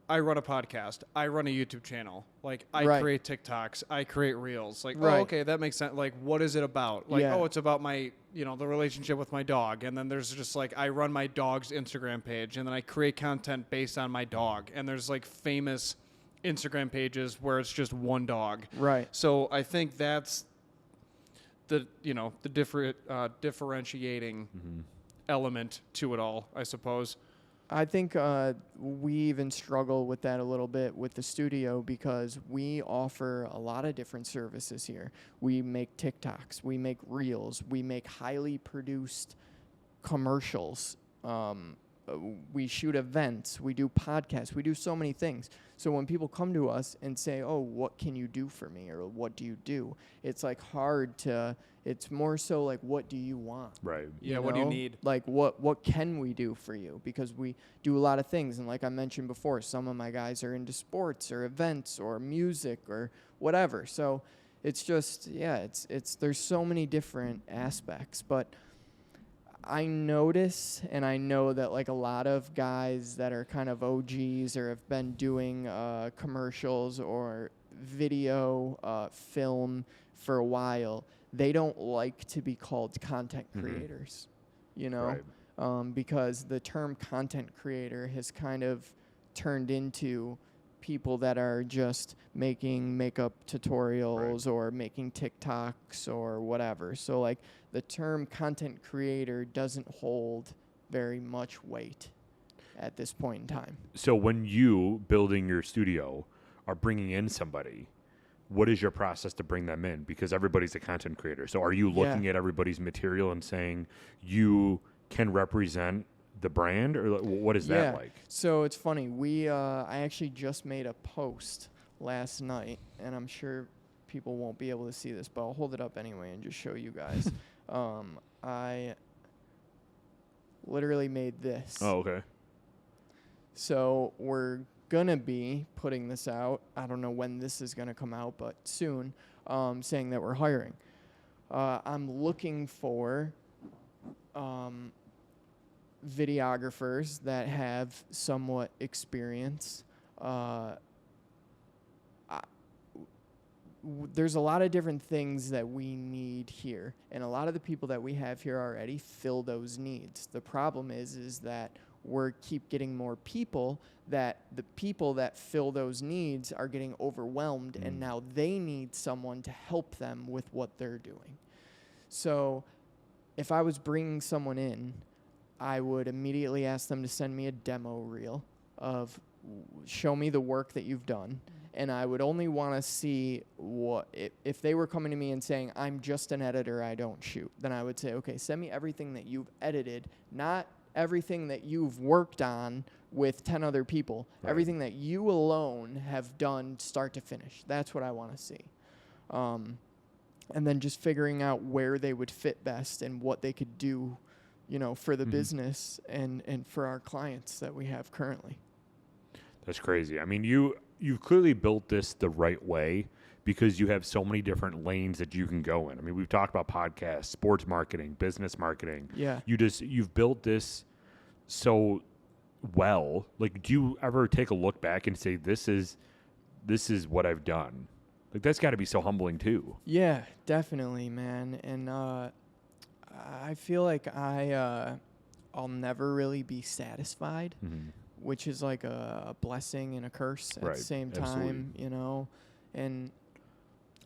I run a podcast. I run a YouTube channel. Like, I Right. create TikToks. I create reels. Like, Right. oh, okay, that makes sense. Like, what is it about? Like, Yeah. oh, it's about my, you know, the relationship with my dog. And then there's just like, I run my dog's Instagram page, and then I create content based on my dog. And there's like famous Instagram pages where it's just one dog. Right. So I think that's the, you know, the differentiating element to it all, I suppose. I think we even struggle with that a little bit with the studio because we offer a lot of different services here. We make TikToks, we make reels, we make highly produced commercials. We shoot events, we do podcasts, we do so many things. So when people come to us and say, oh, what can you do for me? Or what do you do? It's like hard to, it's more so like, what do you want? Right. Yeah, what do you need? Like, what can we do for you? Because we do a lot of things. And like I mentioned before, some of my guys are into sports or events or music or whatever. So it's just, yeah, it's there's so many different aspects. But I notice, and I know that like a lot of guys that are kind of OGs or have been doing commercials or video, film for a while, they don't like to be called content creators, you know, Right. because the term content creator has kind of turned into people that are just making makeup tutorials or making TikToks or whatever. So like the term content creator doesn't hold very much weight at this point in time. So when you, building your studio, are bringing in somebody, what is your process to bring them in? Because everybody's a content creator. So are you looking at everybody's material and saying you can represent the brand, or what is that like? So it's funny. I actually just made a post last night, and I'm sure people won't be able to see this, but I'll hold it up anyway and just show you guys. I literally made this. Oh, okay. So we're gonna be putting this out. I don't know when this is gonna come out, but soon, saying that we're hiring. I'm looking for videographers that have somewhat experience. There's a lot of different things that we need here, and a lot of the people that we have here already fill those needs. The problem is that we're keep getting more people, that the people that fill those needs are getting overwhelmed, and now they need someone to help them with what they're doing. So if I was bringing someone in, I would immediately ask them to send me a demo reel of show me the work that you've done. And I would only want to see what, if they were coming to me and saying, I'm just an editor, I don't shoot, then I would say, okay, send me everything that you've edited, not everything that you've worked on with 10 other people, everything that you alone have done start to finish. That's what I want to see. And then just figuring out where they would fit best and what they could do, you know, for the business and for our clients that we have currently. That's crazy. I mean, you've clearly built this the right way because you have so many different lanes that you can go in. I mean, we've talked about podcasts, sports marketing, business marketing. Yeah. You've built this so well. Like, do you ever take a look back and say, this is what I've done? Like, that's got to be so humbling too. Yeah, definitely, man. And I feel like I'll never really be satisfied, which is like a blessing and a curse at the same time, Absolutely. you know. And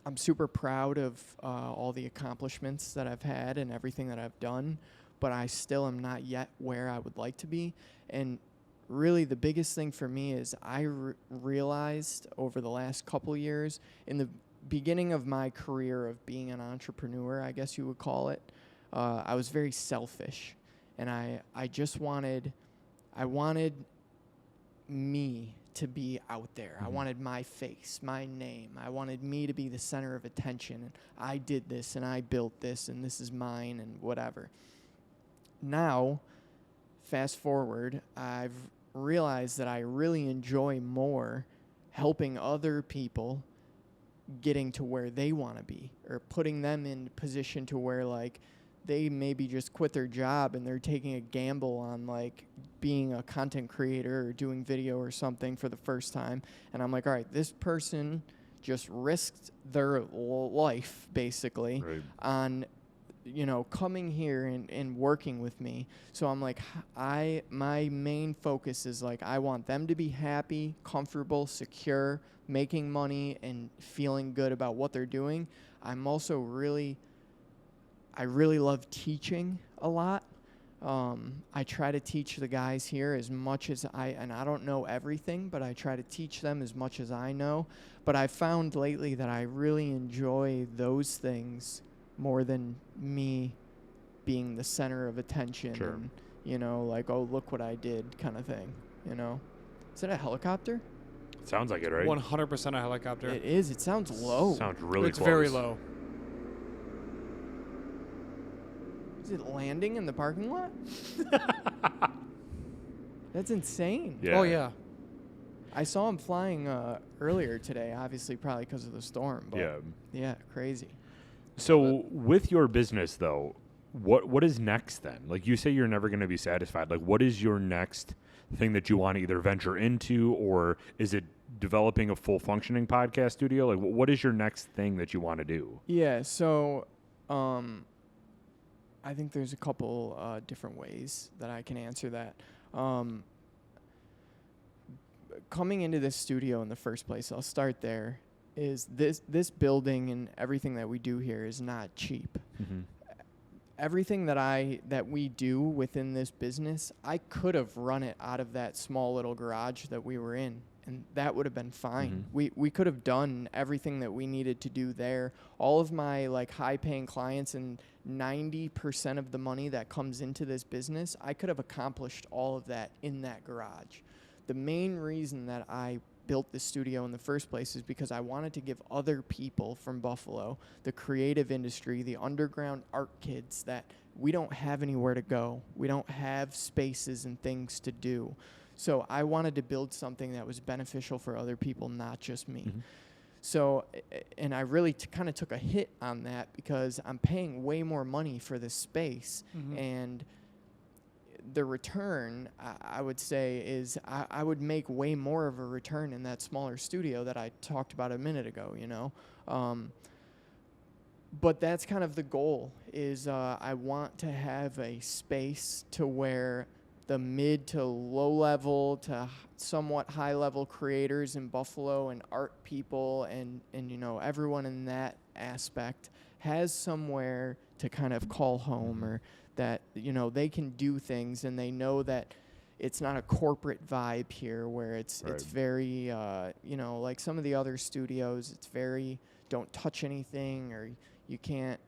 I'm super proud of all the accomplishments that I've had and everything that I've done, but I still am not yet where I would like to be. And really the biggest thing for me is I realized over the last couple years, in the beginning of my career of being an entrepreneur, I guess you would call it, I was very selfish. And I wanted me to be out there. I wanted my face, my name. I wanted me to be the center of attention. And I did this and I built this and this is mine and whatever. Now, fast forward, I've realized that I really enjoy more helping other people getting to where they want to be, or putting them in position to where like they maybe just quit their job and they're taking a gamble on like being a content creator or doing video or something for the first time. And I'm like, all right, this person just risked their life basically on, you know, coming here and working with me. So I'm like, my main focus is like, I want them to be happy, comfortable, secure, making money and feeling good about what they're doing. I'm also I really love teaching a lot. I try to teach the guys here as much as and I don't know everything, but I try to teach them as much as I know. But I found lately that I really enjoy those things more than me being the center of attention. Sure. And, you know, like, oh, look what I did kind of thing, you know. Is it a helicopter? Sounds like it, right? 100% a helicopter. It is. It sounds low. Sounds really It's close. very low. Is it landing in the parking lot? That's insane. Yeah. Oh, yeah. I saw him flying earlier today, obviously probably because of the storm. But Yeah. yeah, crazy. So with your business, though, what is next then? Like you say you're never going to be satisfied. Like what is your next thing that you want to either venture into, or is it developing a full functioning podcast studio? Like what is your next thing that you want to do? Yeah, so I think there's a couple different ways that I can answer that. Coming into this studio in the first place, I'll start there, is this building and everything that we do here is not cheap. Mm-hmm. Everything that we do within this business, I could have run it out of that small little garage that we were in, and that would have been fine. Mm-hmm. We could have done everything that we needed to do there. All of my like high-paying clients and 90% of the money that comes into this business, I could have accomplished all of that in that garage. The main reason that I built the studio in the first place is because I wanted to give other people from Buffalo, the creative industry, the underground art kids, that we don't have anywhere to go. We don't have spaces and things to do. So I wanted to build something that was beneficial for other people, not just me. Mm-hmm. So, and I really kind of took a hit on that because I'm paying way more money for this space. Mm-hmm. And the return, I would say, is I would make way more of a return in that smaller studio that I talked about a minute ago, you know. But that's kind of the goal, is I want to have a space to where the mid to low level to somewhat high level creators in Buffalo and art people and you know, everyone in that aspect has somewhere to kind of call home, or that, you know, they can do things and they know that it's not a corporate vibe here where it's very, you know, like some of the other studios, it's very don't touch anything, or you can't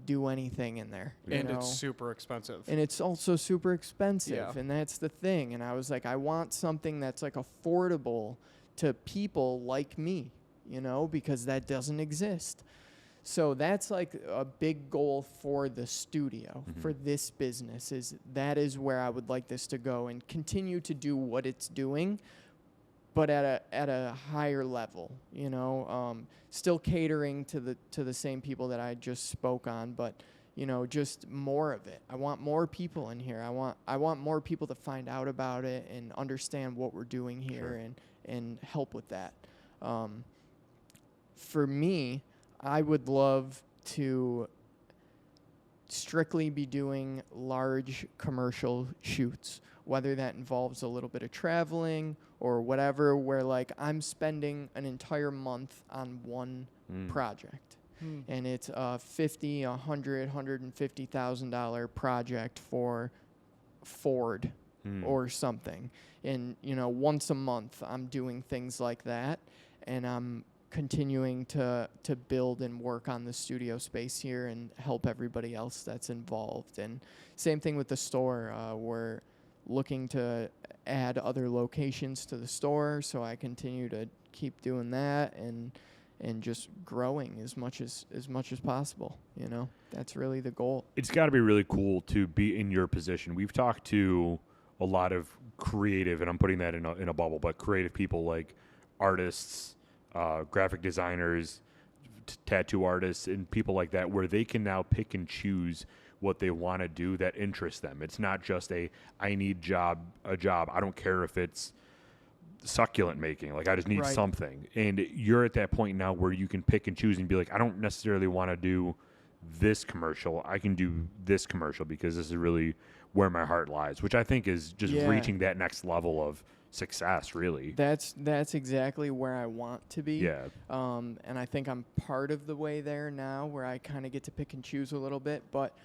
do anything in there. And it's super expensive. And it's also super expensive. Yeah. And that's the thing. And I was like, I want something that's like affordable to people like me, you know, because that doesn't exist. So that's like a big goal for the studio, for this business, is that is where I would like this to go and continue to do what it's doing, but at a higher level, you know, still catering to the same people that I just spoke on, but, you know, just more of it. I want more people in here. I want more people to find out about it and understand what we're doing here, and help with that. For me, I would love to strictly be doing large commercial shoots, whether that involves a little bit of traveling or whatever, where like I'm spending an entire month on one project. And it's a $50, $100, $150,000 project for Ford or something. And, you know, once a month I'm doing things like that, and I'm continuing to build and work on the studio space here and help everybody else that's involved. And same thing with the store. We're looking to add other locations to the store, so I continue to keep doing that and just growing as much as possible. You know, that's really the goal. It's got to be really cool to be in your position. We've talked to a lot of creative, and I'm putting that in a bubble, but creative people like artists, graphic designers, tattoo artists, and people like that, where they can now pick and choose what they want to do that interests them. It's not just I need a job. I don't care if it's succulent making. Like, I just need something. And you're at that point now where you can pick and choose and be like, I don't necessarily want to do this commercial. I can do this commercial because this is really where my heart lies, which I think is just reaching that next level of success, really. That's exactly where I want to be. Yeah. And I think I'm part of the way there now, where I kind of get to pick and choose a little bit, but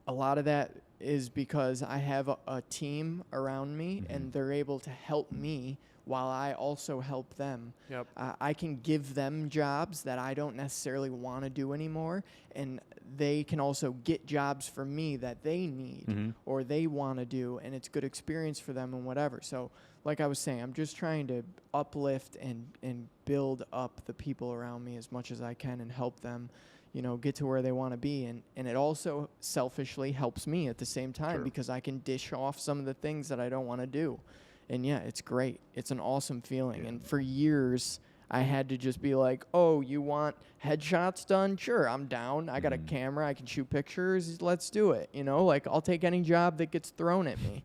a lot of that is because I have a team around me, and they're able to help me while I also help them. Yep. I can give them jobs that I don't necessarily want to do anymore, and they can also get jobs from me that they need or they want to do, and it's good experience for them and whatever. So like I was saying, I'm just trying to uplift and build up the people around me as much as I can and help them, you know, get to where they want to be. And it also selfishly helps me at the same time because I can dish off some of the things that I don't want to do. And yeah, it's great. It's an awesome feeling. Yeah. And for years, I had to just be like, oh, you want headshots done? Sure, I'm down. I got a camera. I can shoot pictures. Let's do it. You know, like I'll take any job that gets thrown at me.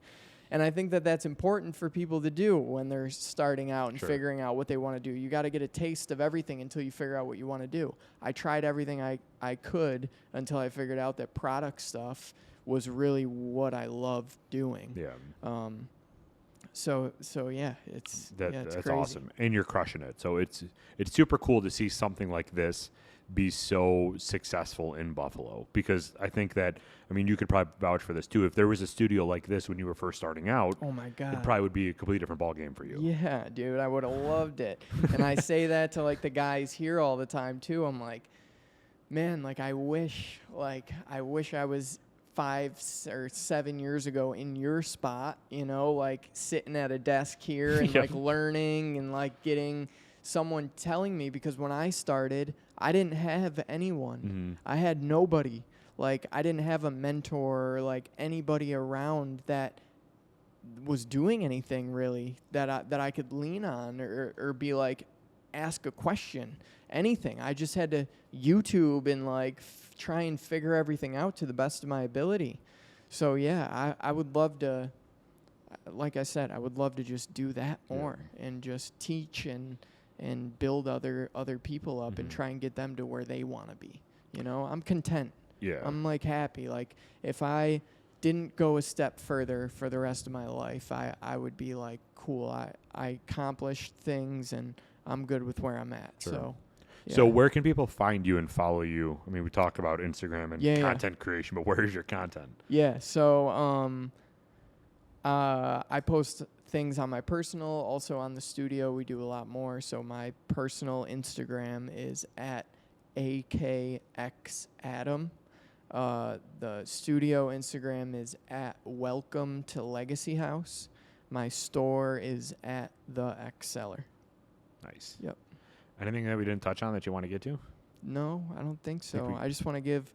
And I think that that's important for people to do when they're starting out and figuring out what they want to do. You got to get a taste of everything until you figure out what you want to do. I tried everything I could until I figured out that product stuff was really what I loved doing. Yeah. So yeah, it's That's crazy. awesome, and you're crushing it. So it's super cool to see something like this be so successful in Buffalo, because I think that, I mean, you could probably vouch for this too. If there was a studio like this when you were first starting out, oh my God, it probably would be a completely different ball game for you. Yeah, dude, I would have loved it. And I say that to like the guys here all the time too. I'm like, man, like I wish I was 5 or 7 years ago in your spot, you know, like sitting at a desk here and like learning and like getting someone telling me, because when I started, I didn't have anyone. I had nobody. Like I didn't have a mentor or like anybody around that was doing anything really that I could lean on or be like, ask a question, anything. I just had to YouTube and like try and figure everything out to the best of my ability. So yeah, I would love to, like I said, I would love to just do that more and just teach and build other people up and try and get them to where they want to be. You know, I'm content. Yeah. I'm like happy. Like if I didn't go a step further for the rest of my life, I would be like, cool, I accomplished things and I'm good with where I'm at. Sure. So yeah. So where can people find you and follow you? I mean, we talk about Instagram and content creation, but where is your content? Yeah, so I post things on my personal, also on the studio. We do a lot more. So my personal Instagram is at AKXAdam. The studio Instagram is at Welcome to Legacy House. My store is at The X Seller. Nice. Yep. Anything that we didn't touch on that you want to get to? No, I don't think so. I just want to give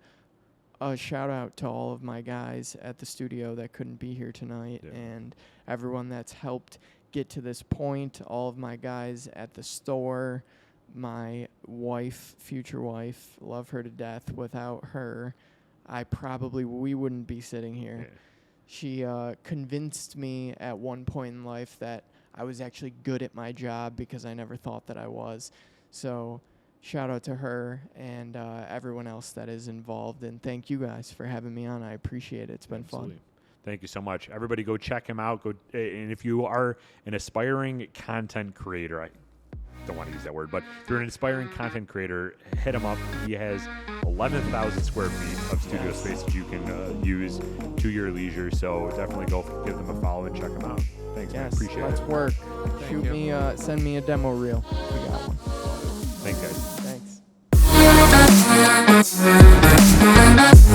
a shout out to all of my guys at the studio that couldn't be here tonight and everyone that's helped get to this point. All of my guys at the store, my wife, future wife, love her to death. Without her, we wouldn't be sitting here. Yeah. She convinced me at one point in life that I was actually good at my job because I never thought that I was. So shout out to her and everyone else that is involved. And thank you guys for having me on. I appreciate it. It's been fun. Thank you so much. Everybody go check him out. And if you are an aspiring content creator, I don't want to use that word, but if you're an aspiring content creator, hit him up. He has 11,000 square feet of studio space that you can use to your leisure. So definitely go give them a follow and check them out. Thanks, man. Appreciate it. Let's work. Send me a demo reel. We got one. Thanks, guys. Thanks.